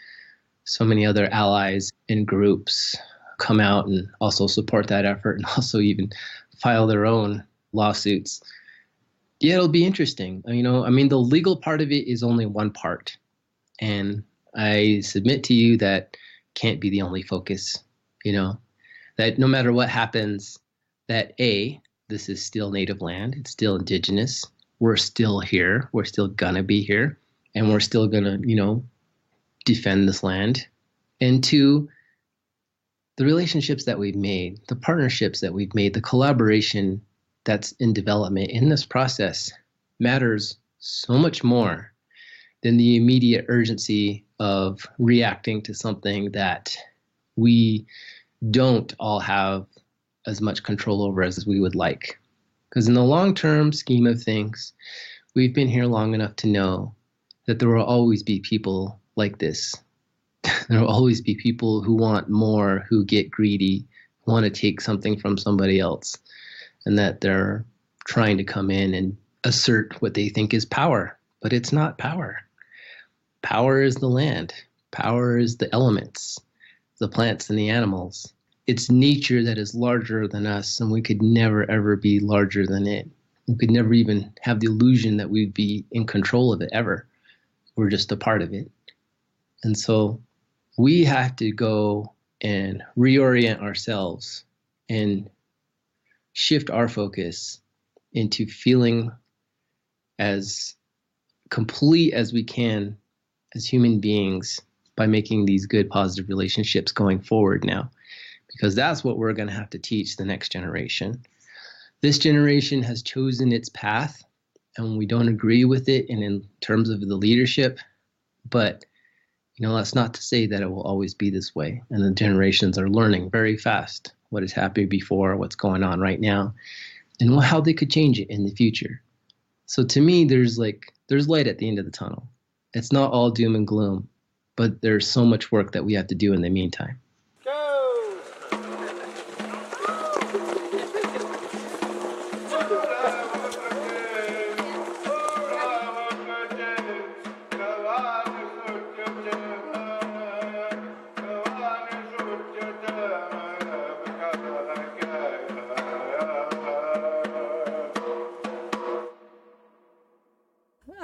so many other allies and groups come out and also support that effort and also even file their own lawsuits. Yeah, it'll be interesting. The legal part of it is only one part. And I submit to you that can't be the only focus, that no matter what happens, that A, this is still native land, it's still indigenous, we're still here, we're still gonna be here, and we're still gonna, defend this land. And two, the relationships that we've made, the partnerships that we've made, the collaboration that's in development in this process matters so much more than the immediate urgency of reacting to something that we don't all have as much control over as we would like. Because in the long-term scheme of things, we've been here long enough to know that there will always be people like this. There will always be people who want more, who get greedy, want to take something from somebody else, and that they're trying to come in and assert what they think is power. But it's not power. Power is the land. Power is the elements, the plants and the animals. It's nature that is larger than us, and we could never, ever be larger than it. We could never even have the illusion that we'd be in control of it ever. We're just a part of it. And so we have to go and reorient ourselves and shift our focus into feeling as complete as we can as human beings by making these good, positive relationships going forward now. Because that's what we're going to have to teach the next generation. This generation has chosen its path, and we don't agree with it in terms of the leadership. But, that's not to say that it will always be this way. And the generations are learning very fast what has happened before, what's going on right now, and how they could change it in the future. So to me, there's light at the end of the tunnel. It's not all doom and gloom, but there's so much work that we have to do in the meantime.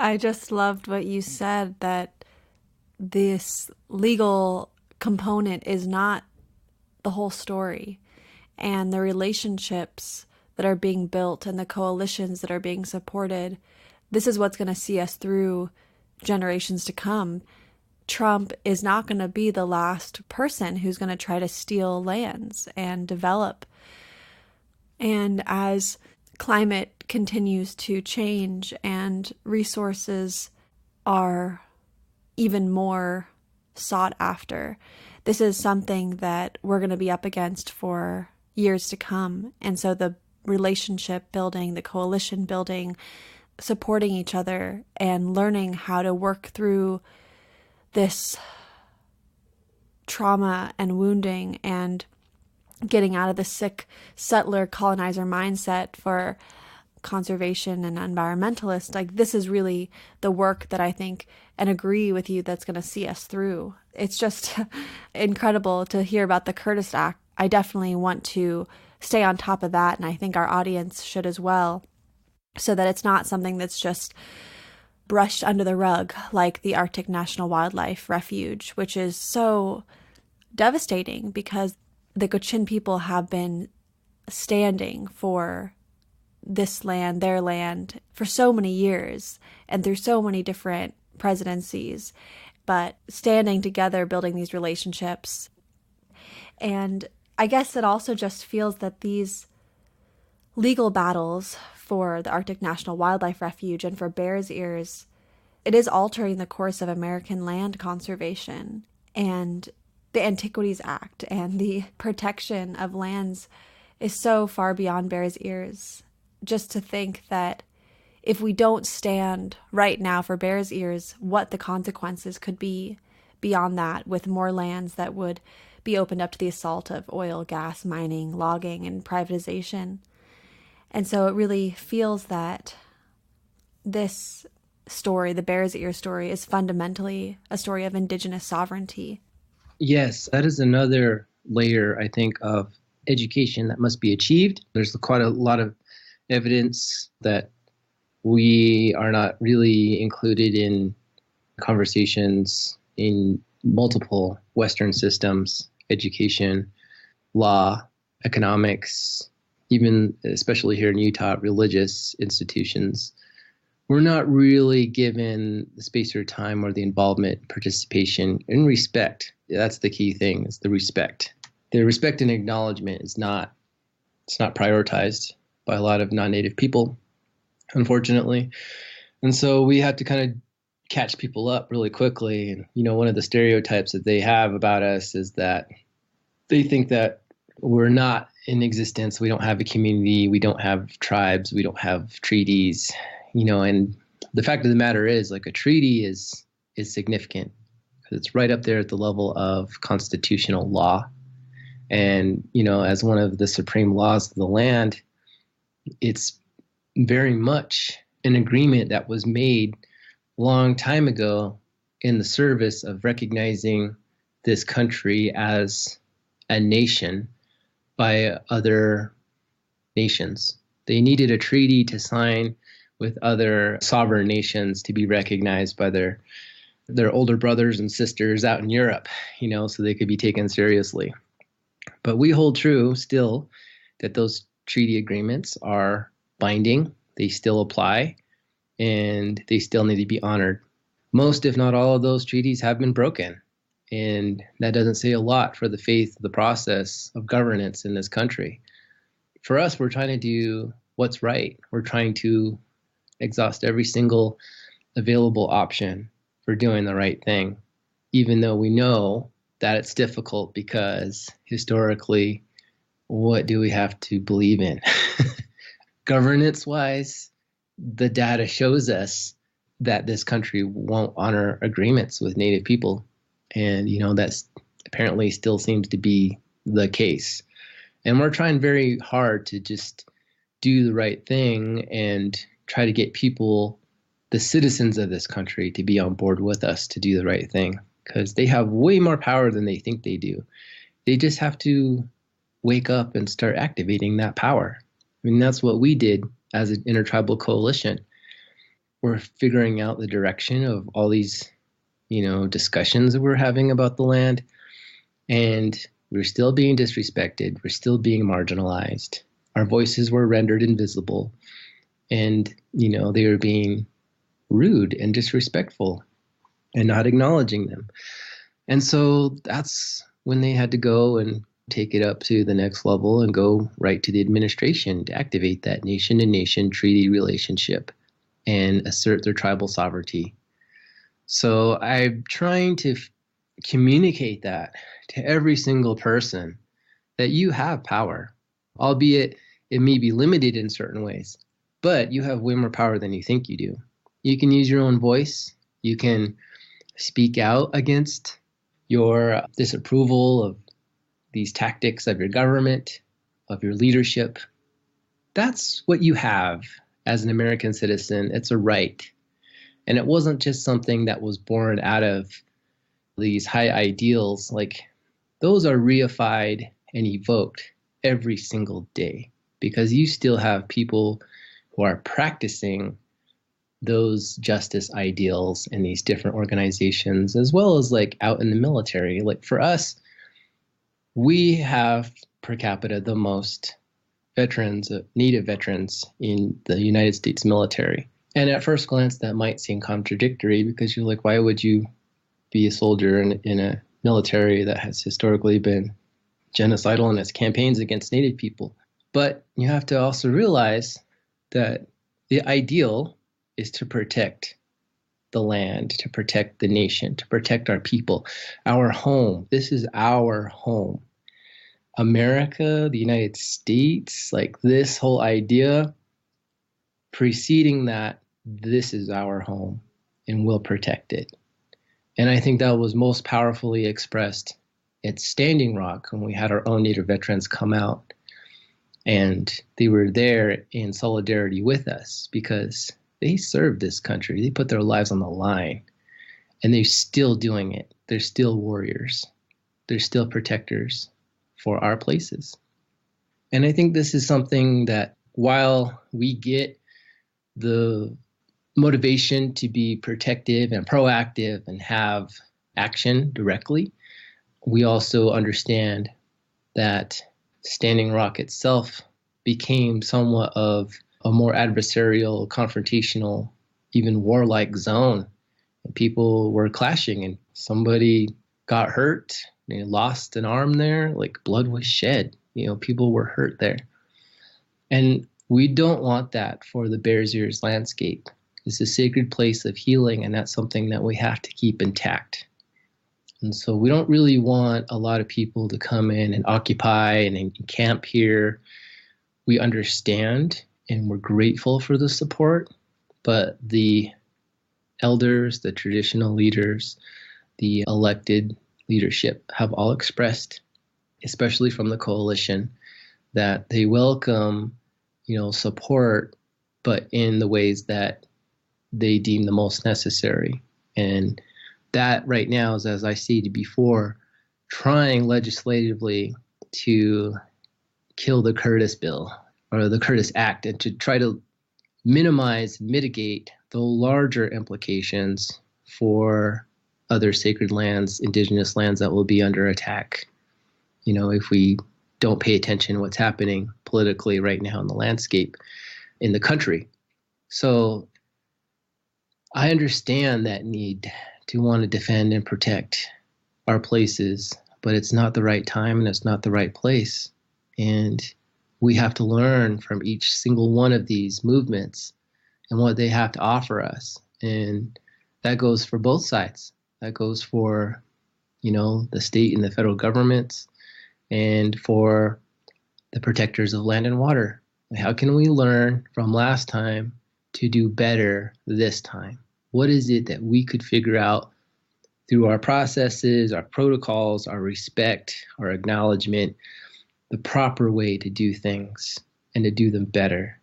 I just loved what you said, that this legal component is not the whole story, and the relationships that are being built and the coalitions that are being supported, this is what's going to see us through generations to come. Trump is not going to be the last person who's going to try to steal lands and develop. And as climate continues to change and resources are even more sought after, this is something that we're going to be up against for years to come. And so the relationship building, the coalition building, supporting each other and learning how to work through this trauma and wounding and getting out of the sick settler colonizer mindset for conservation and environmentalists, this is really the work that I think and agree with you that's going to see us through. It's just incredible to hear about the Curtis Act. I definitely want to stay on top of that, and I think our audience should as well, so that it's not something that's just brushed under the rug like the Arctic National Wildlife Refuge, which is so devastating because the Cochin people have been standing for this land, their land, for so many years and through so many different presidencies, but standing together, building these relationships. And I guess it also just feels that these legal battles for the Arctic National Wildlife Refuge and for Bears Ears, it is altering the course of American land conservation. And the Antiquities Act and the protection of lands is so far beyond Bears Ears. Just to think that if we don't stand right now for Bears Ears, what the consequences could be beyond that, with more lands that would be opened up to the assault of oil, gas, mining, logging, and privatization. And so it really feels that this story, the Bears Ears story, is fundamentally a story of Indigenous sovereignty. Yes, that is another layer, I think, of education that must be achieved. There's quite a lot of evidence that we are not really included in conversations in multiple Western systems, education, law, economics, even especially here in Utah, religious institutions. we're not really given the space or time or the involvement, participation, and respect. That's the key thing, is the respect. The respect and acknowledgement it's not prioritized by a lot of non-native people, unfortunately. And so we have to kind of catch people up really quickly. And, one of the stereotypes that they have about us is that they think that we're not in existence. We don't have a community. We don't have tribes. We don't have treaties, and the fact of the matter is, like, a treaty is significant because it's right up there at the level of constitutional law. And, as one of the supreme laws of the land, it's very much an agreement that was made a long time ago in the service of recognizing this country as a nation by other nations. They needed a treaty to sign with other sovereign nations to be recognized by their older brothers and sisters out in Europe, so they could be taken seriously. But we hold true still that those treaty agreements are binding, they still apply, and they still need to be honored. Most, if not all, of those treaties have been broken. And that doesn't say a lot for the faith of the process of governance in this country. For us, we're trying to do what's right. We're trying to exhaust every single available option for doing the right thing, even though we know that it's difficult because historically, what do we have to believe in? Governance-wise, the data shows us that this country won't honor agreements with Native people. And, that's apparently still seems to be the case. And we're trying very hard to just do the right thing and try to get people, the citizens of this country, to be on board with us to do the right thing, because they have way more power than they think they do. They just have to wake up and start activating that power. I mean, that's what we did as an intertribal coalition. We're figuring out the direction of all these, discussions that we're having about the land, and we're still being disrespected. We're still being marginalized. Our voices were rendered invisible, and, they were being rude and disrespectful and not acknowledging them. And so that's when they had to go and take it up to the next level and go right to the administration to activate that nation-to-nation treaty relationship and assert their tribal sovereignty. So I'm trying to communicate that to every single person, that you have power, albeit it may be limited in certain ways, but you have way more power than you think you do. You can use your own voice. You can speak out against your disapproval of these tactics of your government, of your leadership. That's what you have as an American citizen. It's a right. And it wasn't just something that was born out of these high ideals. Like, those are reified and evoked every single day, because you still have people who are practicing those justice ideals in these different organizations, as well as like out in the military. Like, for us, we have per capita the most veterans, Native veterans in the United States military. And at first glance, that might seem contradictory, because you're like, why would you be a soldier in a military that has historically been genocidal in its campaigns against Native people? But you have to also realize that the ideal is to protect the land, to protect the nation, to protect our people, our home. This is our home. America, the United States, like this whole idea, preceding that, this is our home and we'll protect it. And I think that was most powerfully expressed at Standing Rock when we had our own Native veterans come out, and they were there in solidarity with us because they served this country. They put their lives on the line, and they're still doing it. They're still warriors. They're still protectors for our places. And I think this is something that, while we get the motivation to be protective and proactive and have action directly, we also understand that Standing Rock itself became somewhat of a more adversarial, confrontational even warlike zone. And people were clashing, and somebody got hurt. They lost an arm there, like blood was shed. People were hurt there. And we don't want that for the Bears Ears landscape. It's a sacred place of healing, and that's something that we have to keep intact. And so we don't really want a lot of people to come in and occupy and camp here. We understand and we're grateful for the support, but the elders, the traditional leaders, the elected leadership have all expressed, especially from the coalition, that they welcome, support, but in the ways that they deem the most necessary. And that right now is, as I stated before, trying legislatively to kill the Curtis Bill or the Curtis Act, and to try to mitigate the larger implications for other sacred lands, indigenous lands that will be under attack. If we don't pay attention to what's happening politically right now in the landscape in the country. So I understand that need to want to defend and protect our places, but it's not the right time and it's not the right place. And we have to learn from each single one of these movements and what they have to offer us. And that goes for both sides. That goes for, the state and the federal governments, and for the protectors of land and water. How can we learn from last time to do better this time? What is it that we could figure out through our processes, our protocols, our respect, our acknowledgement, the proper way to do things and to do them better?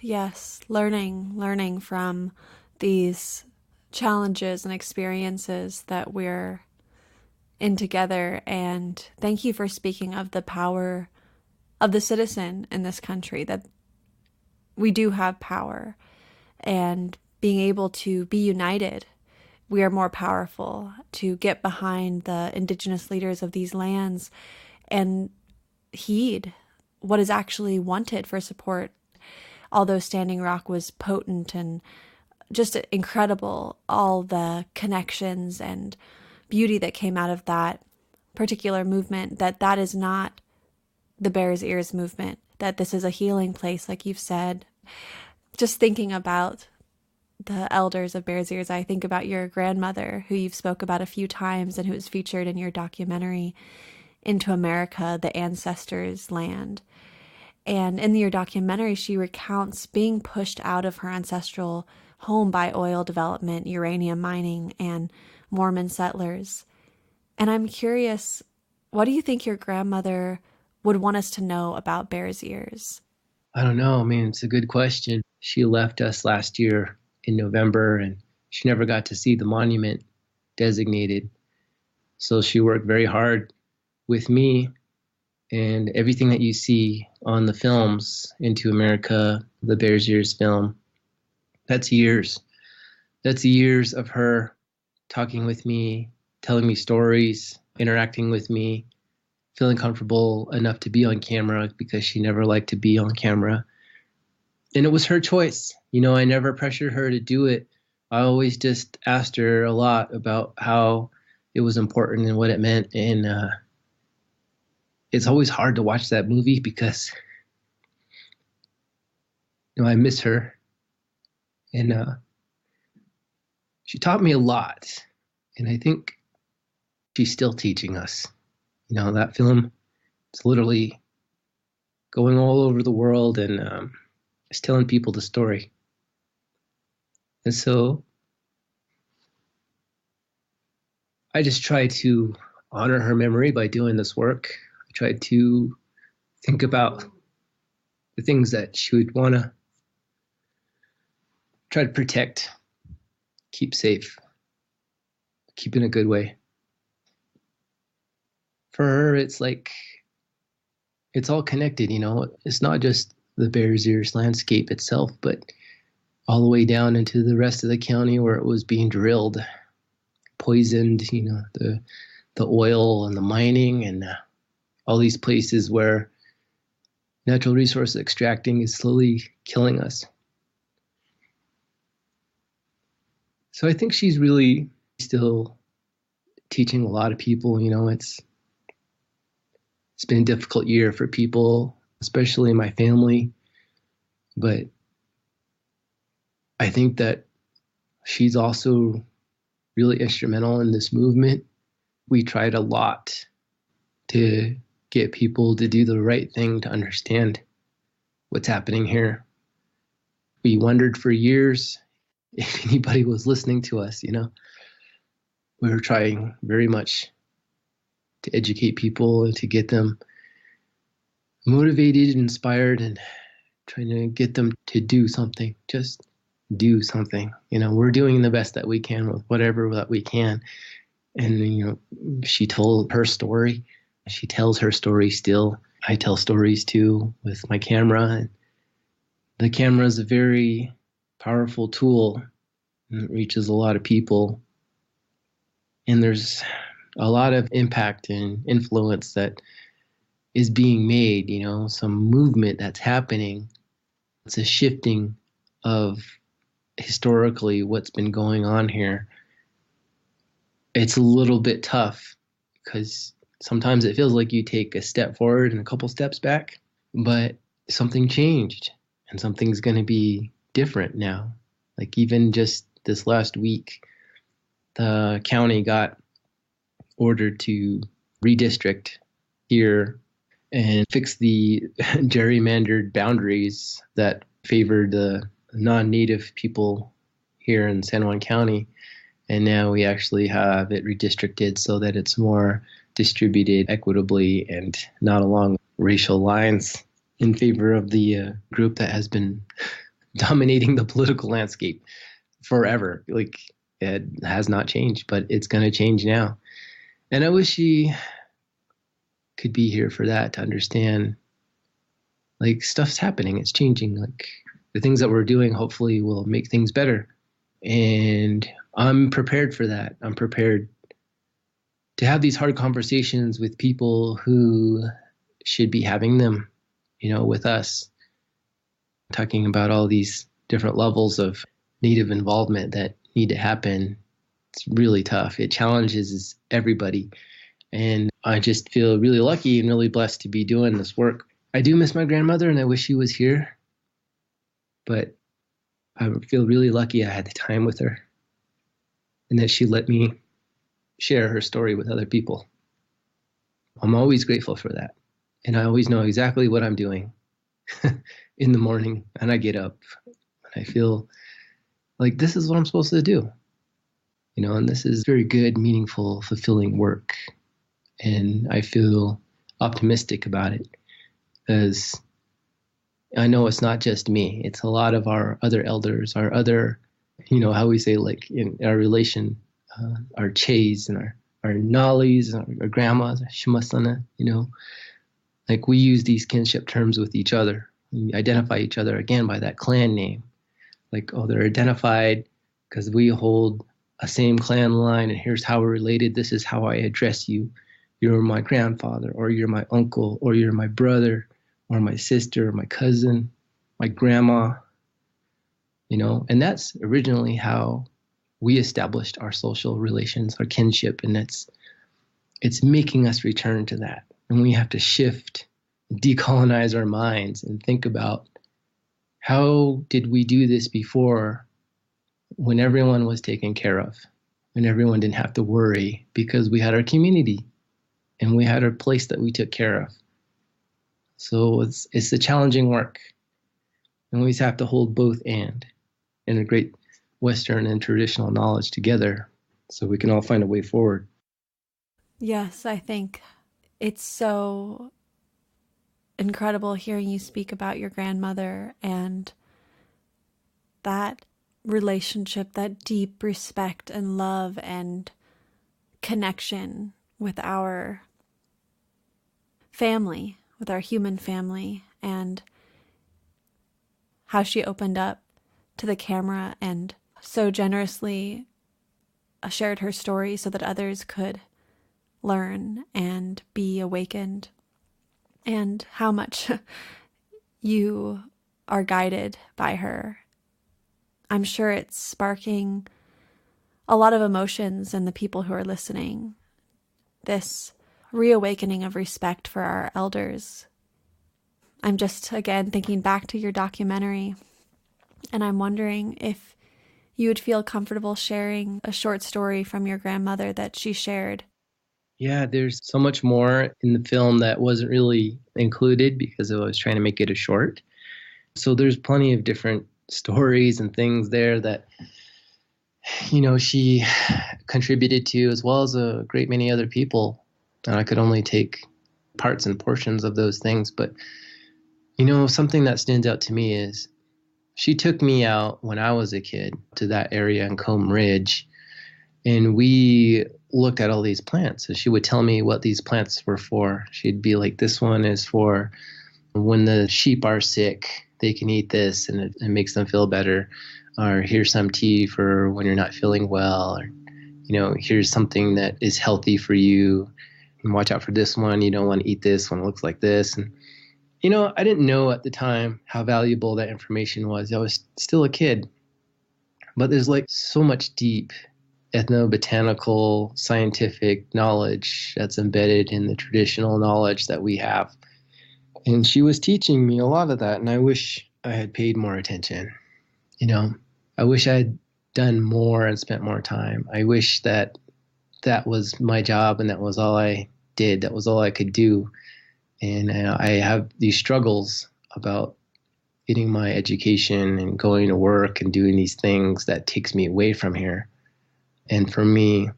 Yes, learning from these challenges and experiences that we're in together. And thank you for speaking of the power of the citizen in this country, that we do have power, and being able to be united, we are more powerful to get behind the indigenous leaders of these lands and heed what is actually wanted for support. Although Standing Rock was potent and just incredible, all the connections and beauty that came out of that particular movement, that is not the Bears Ears movement, that this is a healing place, like you've said. Just thinking about the elders of Bears Ears, I think about your grandmother, who you've spoke about a few times and who was featured in your documentary, Into America, the Ancestors' Land. And in your documentary, she recounts being pushed out of her ancestral home by oil development, uranium mining, and Mormon settlers. And I'm curious, what do you think your grandmother would want us to know about Bears Ears? I don't know. I mean, it's a good question. She left us last year in November, and she never got to see the monument designated. So she worked very hard with me, and everything that you see on the films, Into America, the Bears Ears film, that's years. That's years of her talking with me, telling me stories, interacting with me, feeling comfortable enough to be on camera, because she never liked to be on camera. And it was her choice. I never pressured her to do it. I always just asked her a lot about how it was important and what it meant. And it's always hard to watch that movie because, I miss her. And she taught me a lot. And I think she's still teaching us. That film, it's literally going all over the world and it's telling people the story. And so I just try to honor her memory by doing this work. I try to think about the things that she would want to try to protect, keep safe, keep in a good way. For her, it's like, it's all connected, It's not just the Bears Ears landscape itself, but all the way down into the rest of the county where it was being drilled, poisoned, the oil and the mining and all these places where natural resource extracting is slowly killing us. So I think she's really still teaching a lot of people. It's been a difficult year for people, especially my family. But I think that she's also really instrumental in this movement. We tried a lot to get people to do the right thing, to understand what's happening here. We wondered for years if anybody was listening to us. We were trying very much to educate people and to get them motivated, inspired, and trying to get them to do something. Just do something. We're doing the best that we can with whatever that we can. And, she told her story. She tells her story still. I tell stories too with my camera. And the camera is a very powerful tool, and it reaches a lot of people. And there's a lot of impact and influence that is being made, some movement that's happening. It's a shifting of historically what's been going on here. It's a little bit tough because sometimes it feels like you take a step forward and a couple steps back, but something changed and something's going to be different now. Like even just this last week, the county got ordered to redistrict here and fix the gerrymandered boundaries that favored the non-native people here in San Juan County. And now we actually have it redistricted so that it's more distributed equitably and not along racial lines in favor of the group that has been dominating the political landscape forever. Like, it has not changed, but it's going to change now. And I wish she could be here for that, to understand, like, stuff's happening. It's changing. Like, the things that we're doing hopefully will make things better. And I'm prepared for that. I'm prepared to have these hard conversations with people who should be having them, with us, talking about all these different levels of Native involvement that need to happen. It's really tough. It challenges everybody. And I just feel really lucky and really blessed to be doing this work. I do miss my grandmother and I wish she was here, but I feel really lucky I had the time with her and that she let me share her story with other people. I'm always grateful for that. And I always know exactly what I'm doing in the morning, and I get up and I feel like this is what I'm supposed to do. And this is very good, meaningful, fulfilling work. And I feel optimistic about it because I know it's not just me. It's a lot of our other elders, our other, how we say, like in our relation, our Chays and our Nollies, and our grandmas, our Shimasana, like we use these kinship terms with each other. We identify each other again by that clan name. Like, oh, they're identified because we hold a same clan line and here's how we're related. This is how I address you. You're my grandfather, or you're my uncle, or you're my brother, or my sister, or my cousin, my grandma, and that's originally how we established our social relations, our kinship. And it's making us return to that. And we have to shift, decolonize our minds and think about, how did we do this before, when everyone was taken care of, when everyone didn't have to worry because we had our community and we had our place that we took care of. So it's a challenging work. And we always have to hold both and integrate Western and traditional knowledge together so we can all find a way forward. Yes, I think it's so incredible hearing you speak about your grandmother and that relationship, that deep respect and love and connection with our family, with our human family, and how she opened up to the camera and so generously shared her story so that others could learn and be awakened, and how much you are guided by her. I'm sure it's sparking a lot of emotions in the people who are listening. This reawakening of respect for our elders. I'm just, again, thinking back to your documentary, and I'm wondering if you would feel comfortable sharing a short story from your grandmother that she shared. Yeah, there's so much more in the film that wasn't really included because I was trying to make it a short. So there's plenty of different stories and things there that, she contributed to, as well as a great many other people. And I could only take parts and portions of those things. But, something that stands out to me is she took me out when I was a kid to that area in Combe Ridge, and we looked at all these plants. So she would tell me what these plants were for. She'd be like, this one is for when the sheep are sick, they can eat this and it makes them feel better. Or here's some tea for when you're not feeling well. Or, here's something that is healthy for you. And watch out for this one. You don't want to eat this one. It looks like this. And, I didn't know at the time how valuable that information was. I was still a kid. But there's like so much deep ethnobotanical scientific knowledge that's embedded in the traditional knowledge that we have. And she was teaching me a lot of that, and I wish I had paid more attention. I wish I had done more and spent more time. I wish that was my job and that was all I did. That was all I could do. And I have these struggles about getting my education and going to work and doing these things that takes me away from here. And for me,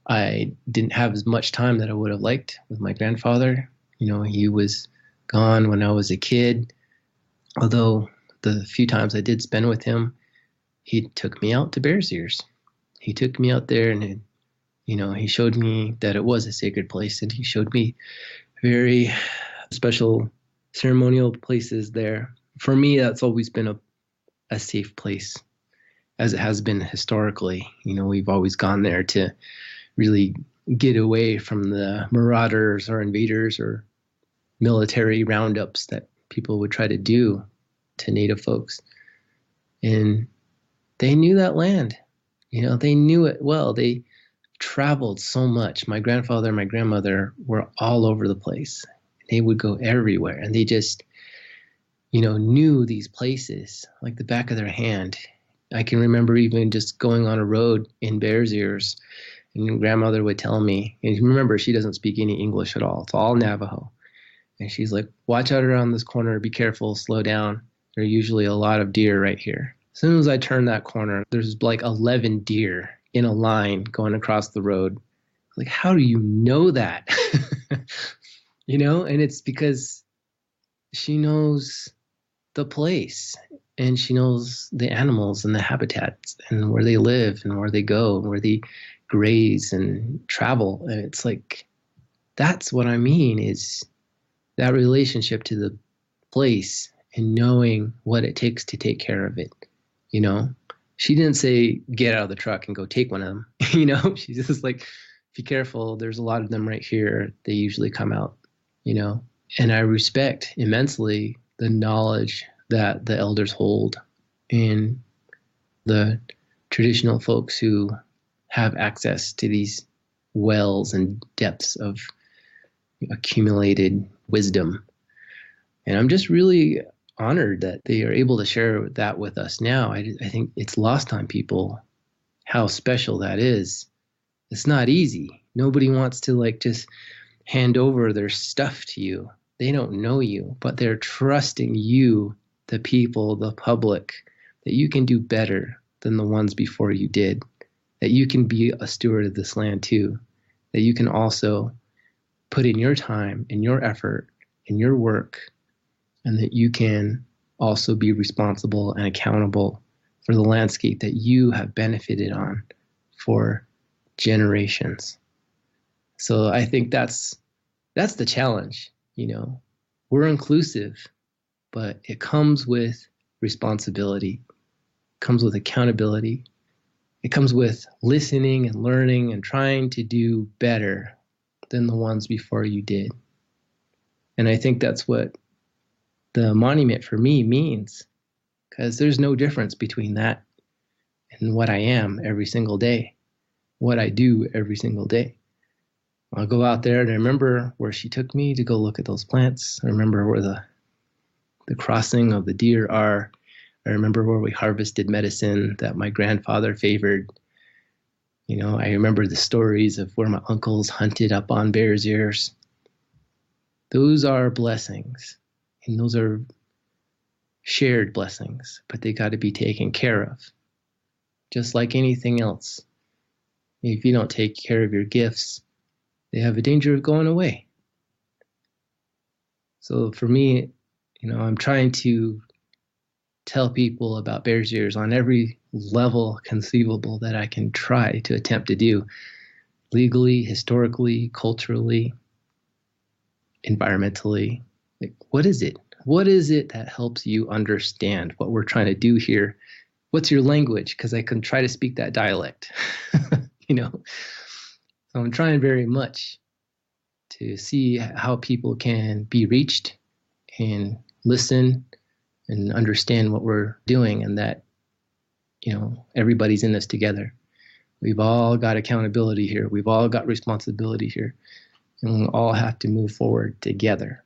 I didn't have as much time that I would have liked with my grandfather. He was gone when I was a kid. Although the few times I did spend with him, he took me out to Bears Ears. He took me out there and, he showed me that it was a sacred place, and he showed me very special ceremonial places there. For me, that's always been a safe place, as it has been historically. We've always gone there to really get away from the marauders or invaders or military roundups that people would try to do to Native folks. And they knew that land. They knew it well. They traveled so much. My grandfather and my grandmother were all over the place. They would go everywhere, and they just, knew these places like the back of their hand. I can remember even just going on a road in Bears Ears, and grandmother would tell me, and remember, she doesn't speak any English at all. It's all Navajo. And she's like, watch out around this corner. Be careful. Slow down. There are usually a lot of deer right here. As soon as I turn that corner, there's like 11 deer in a line going across the road. Like, how do you know that? And it's because she knows the place, and she knows the animals and the habitats and where they live and where they go and where they graze and travel. And it's like, that's what I mean, is that relationship to the place and knowing what it takes to take care of it. She didn't say, get out of the truck and go take one of them. She's just like, be careful. There's a lot of them right here. They usually come out, and I respect immensely the knowledge that the elders hold and the traditional folks who have access to these wells and depths of accumulated wisdom. And I'm just really honored that they are able to share that with us now. I think it's lost on people how special that is. It's not easy. Nobody wants to just hand over their stuff to you. They don't know you, but they're trusting you, the people, the public, that you can do better than the ones before you did, that you can be a steward of this land too, that you can also put in your time and your effort and your work, and that you can also be responsible and accountable for the landscape that you have benefited on for generations. So I think that's the challenge. We're inclusive, but it comes with responsibility, comes with accountability. It comes with listening and learning and trying to do better than the ones before you did. And I think that's what the monument for me means, because there's no difference between that and what I am every single day, what I do every single day. I'll go out there and I remember where she took me to go look at those plants. I remember where the crossing of the deer are. I remember where we harvested medicine that my grandfather favored. I remember the stories of where my uncles hunted up on bear's ears. Those are blessings, and those are shared blessings, but they got to be taken care of. Just like anything else. If you don't take care of your gifts, they have a danger of going away. So for me, I'm trying to tell people about bear's ears on every level conceivable that I can try to attempt to do, legally, historically, culturally, environmentally. Like, what is it? What is it that helps you understand what we're trying to do here? What's your language? Because I can try to speak that dialect, So I'm trying very much to see how people can be reached and listen and understand what we're doing, and that, everybody's in this together. We've all got accountability here. We've all got responsibility here, and we all have to move forward together.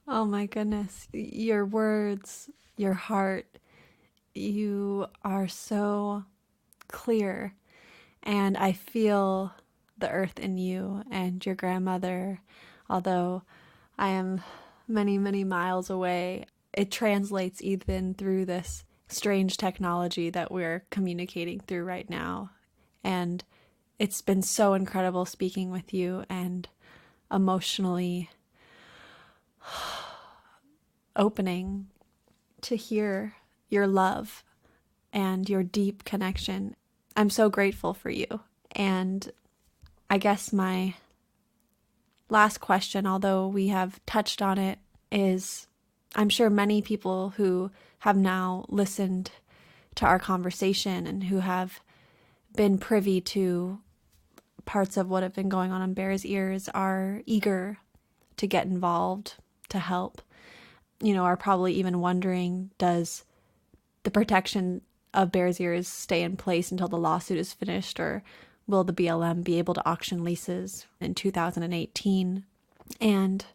Oh my goodness. Your words, your heart, you are so clear, and I feel the earth in you and your grandmother. Although I am many, many miles away, it translates even through this strange technology that we're communicating through right now. And it's been so incredible speaking with you and emotionally opening to hear your love and your deep connection. I'm so grateful for you. And I guess my last question, although we have touched on it, is I'm sure many people who have now listened to our conversation and who have been privy to parts of what have been going on in Bear's Ears are eager to get involved, to help, are probably even wondering, does the protection of Bear's Ears stay in place until the lawsuit is finished, or will the BLM be able to auction leases in 2018? And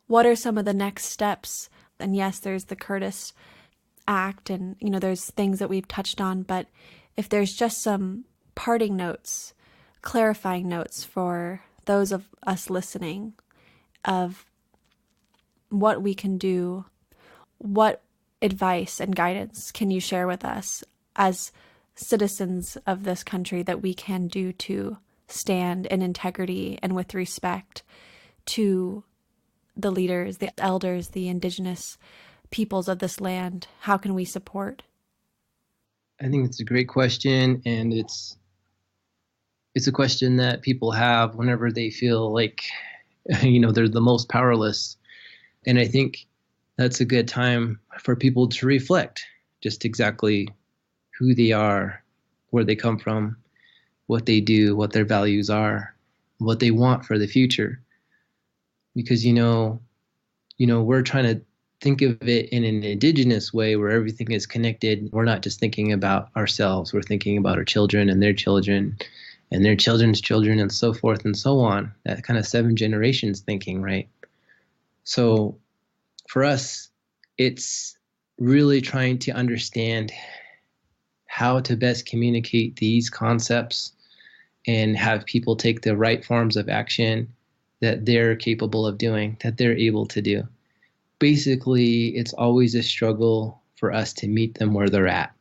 what are some of the next steps? And yes, there's the Curtis Act, and there's things that we've touched on, but if there's just some parting notes, clarifying notes for those of us listening of what we can do, what advice and guidance can you share with us as citizens of this country that we can do to stand in integrity and with respect to the leaders, the elders, the indigenous peoples of this land? How can we support? I think it's a great question, and it's a question that people have whenever they feel like, they're the most powerless. And I think that's a good time for people to reflect just exactly who they are, where they come from, what they do, what their values are, what they want for the future. Because, we're trying to think of it in an indigenous way where everything is connected. We're not just thinking about ourselves. We're thinking about our children and their children and their children's children and so forth and so on. That kind of 7 generations thinking, right? So for us, it's really trying to understand how to best communicate these concepts and have people take the right forms of action that they're capable of doing, that they're able to do. Basically, it's always a struggle for us to meet them where they're at,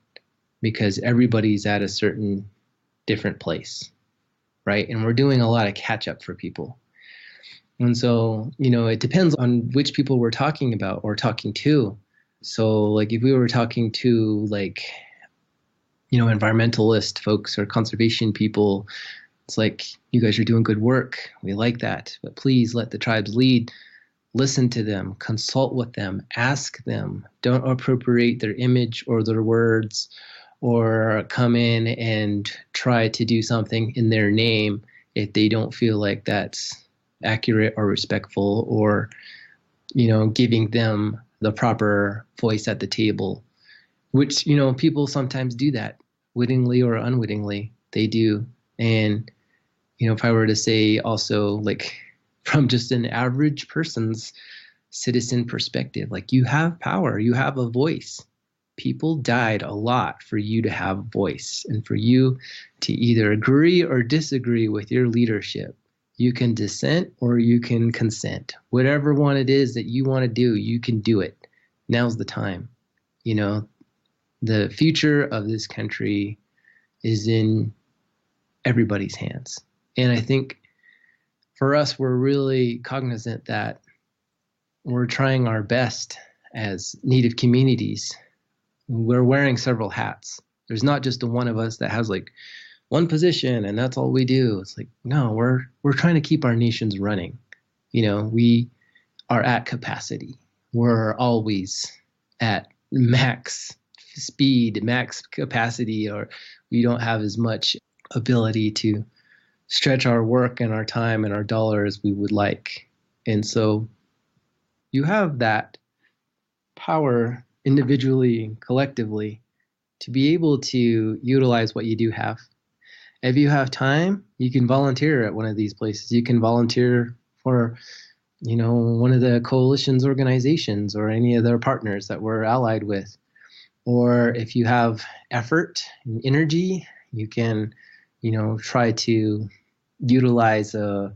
because everybody's at a certain different place, right? And we're doing a lot of catch up for people. And so, it depends on which people we're talking about or talking to. So like if we were talking to environmentalist folks or conservation people, it's like, you guys are doing good work. We like that. But please let the tribes lead. Listen to them, consult with them, ask them. Don't appropriate their image or their words or come in and try to do something in their name if they don't feel like that's accurate or respectful or, giving them the proper voice at the table, which, people sometimes do that. wittingly or unwittingly, they do. And, if I were to say also, like, from just an average person's citizen perspective, like, you have power, you have a voice. People died a lot for you to have a voice and for you to either agree or disagree with your leadership. You can dissent or you can consent. Whatever one it is that you want to do, you can do it. Now's the time. The future of this country is in everybody's hands. And I think for us, we're really cognizant that we're trying our best as Native communities. We're wearing several hats. There's not just the one of us that has like one position and that's all we do. It's like, no, we're trying to keep our nations running. We are at capacity. We're always at max speed, max capacity, or we don't have as much ability to stretch our work and our time and our dollars as we would like. And so you have that power individually and collectively to be able to utilize what you do have. If you have time, you can volunteer at one of these places. You can volunteer for, one of the coalition's organizations or any of their partners that we're allied with. Or if you have effort and energy, you can, try to utilize a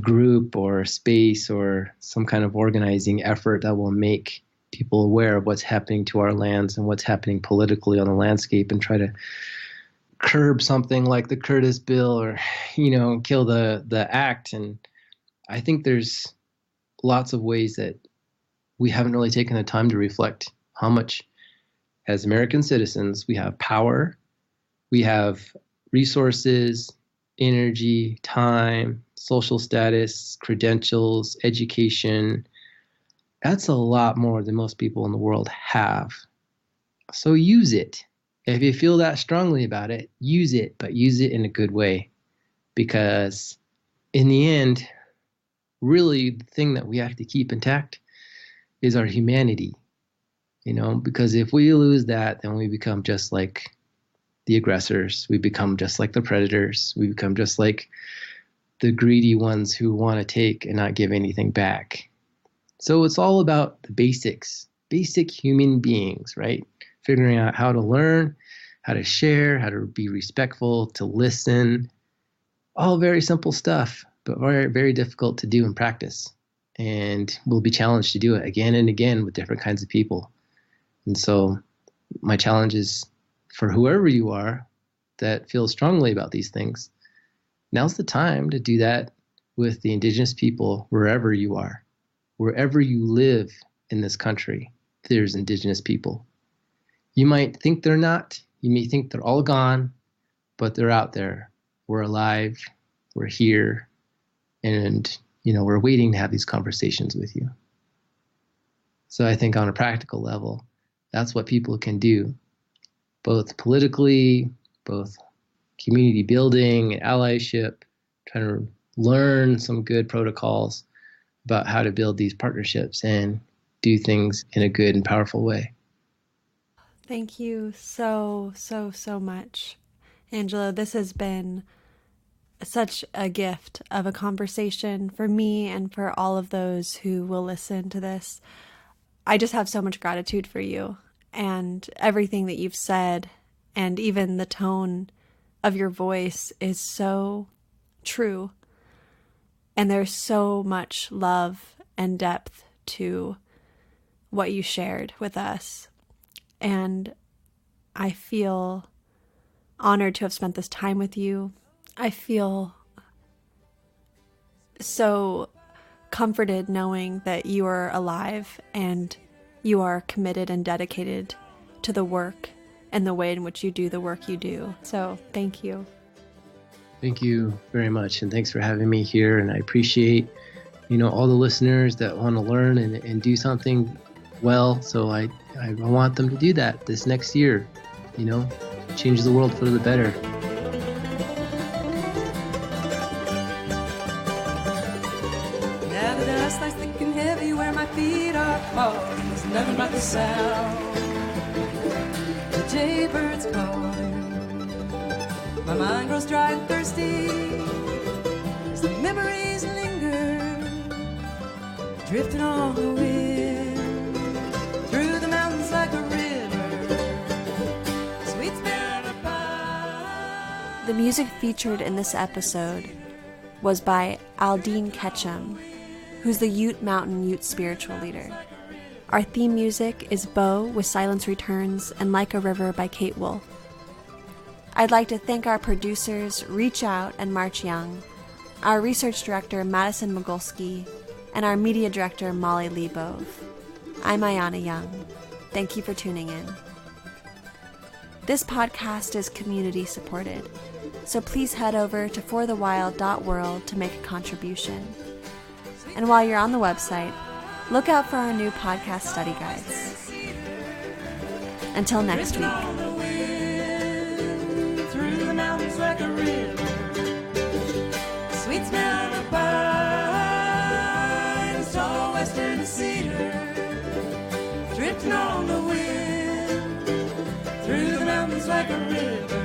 group or a space or some kind of organizing effort that will make people aware of what's happening to our lands and what's happening politically on the landscape, and try to curb something like the Curtis Bill or, kill the act. And I think there's lots of ways that we haven't really taken the time to reflect how much, as American citizens, we have power, we have resources, energy, time, social status, credentials, education. That's a lot more than most people in the world have. So use it. If you feel that strongly about it, use it, but use it in a good way. Because in the end, really the thing that we have to keep intact is our humanity. Because if we lose that, then we become just like the aggressors. We become just like the predators. We become just like the greedy ones who want to take and not give anything back. So it's all about the basics, basic human beings, right? Figuring out how to learn, how to share, how to be respectful, to listen. All very simple stuff, but very, very difficult to do in practice. And we'll be challenged to do it again and again with different kinds of people. And so my challenge is for whoever you are that feels strongly about these things, now's the time to do that with the Indigenous people wherever you are. Wherever you live in this country, there's Indigenous people. You might think they're not. You may think they're all gone, but they're out there. We're alive. We're here. And, we're waiting to have these conversations with you. So I think on a practical level, that's what people can do, both politically, both community building and allyship, trying to learn some good protocols about how to build these partnerships and do things in a good and powerful way. Thank you so much, Angelo. This has been such a gift of a conversation for me and for all of those who will listen to this. I just have so much gratitude for you and everything that you've said, and even the tone of your voice is so true. And there's so much love and depth to what you shared with us. And I feel honored to have spent this time with you. I feel so comforted knowing that you are alive and you are committed and dedicated to the work and the way in which you do the work you do. So thank you. Thank you very much. And thanks for having me here. And I appreciate, all the listeners that want to learn and do something well. So I want them to do that this next year, change the world for the better. Now the dust lies thick and heavy where my feet are falling. There's nothing but the sound. The jaybirds calling. My mind grows dry and thirsty as the memories linger, drifting on the wind through the mountains like a river. Sweet smell of pine. The music featured in this episode was by Aldine Ketchum, who's the Ute Mountain Ute spiritual leader. Our theme music is Bow with Silence Returns and Like a River by Kate Wolf. I'd like to thank our producers, Reach Out and March Young, our research director, Madison Mogulski, and our media director, Molly Lebove. I'm Ayana Young. Thank you for tuning in. This podcast is community supported, so please head over to forthewild.world to make a contribution. And while you're on the website, look out for our new podcast study guides. Until next week. Through the mountains like a river, sweet smell of pine, tall western cedar, drifting on the wind through the mountains like a river.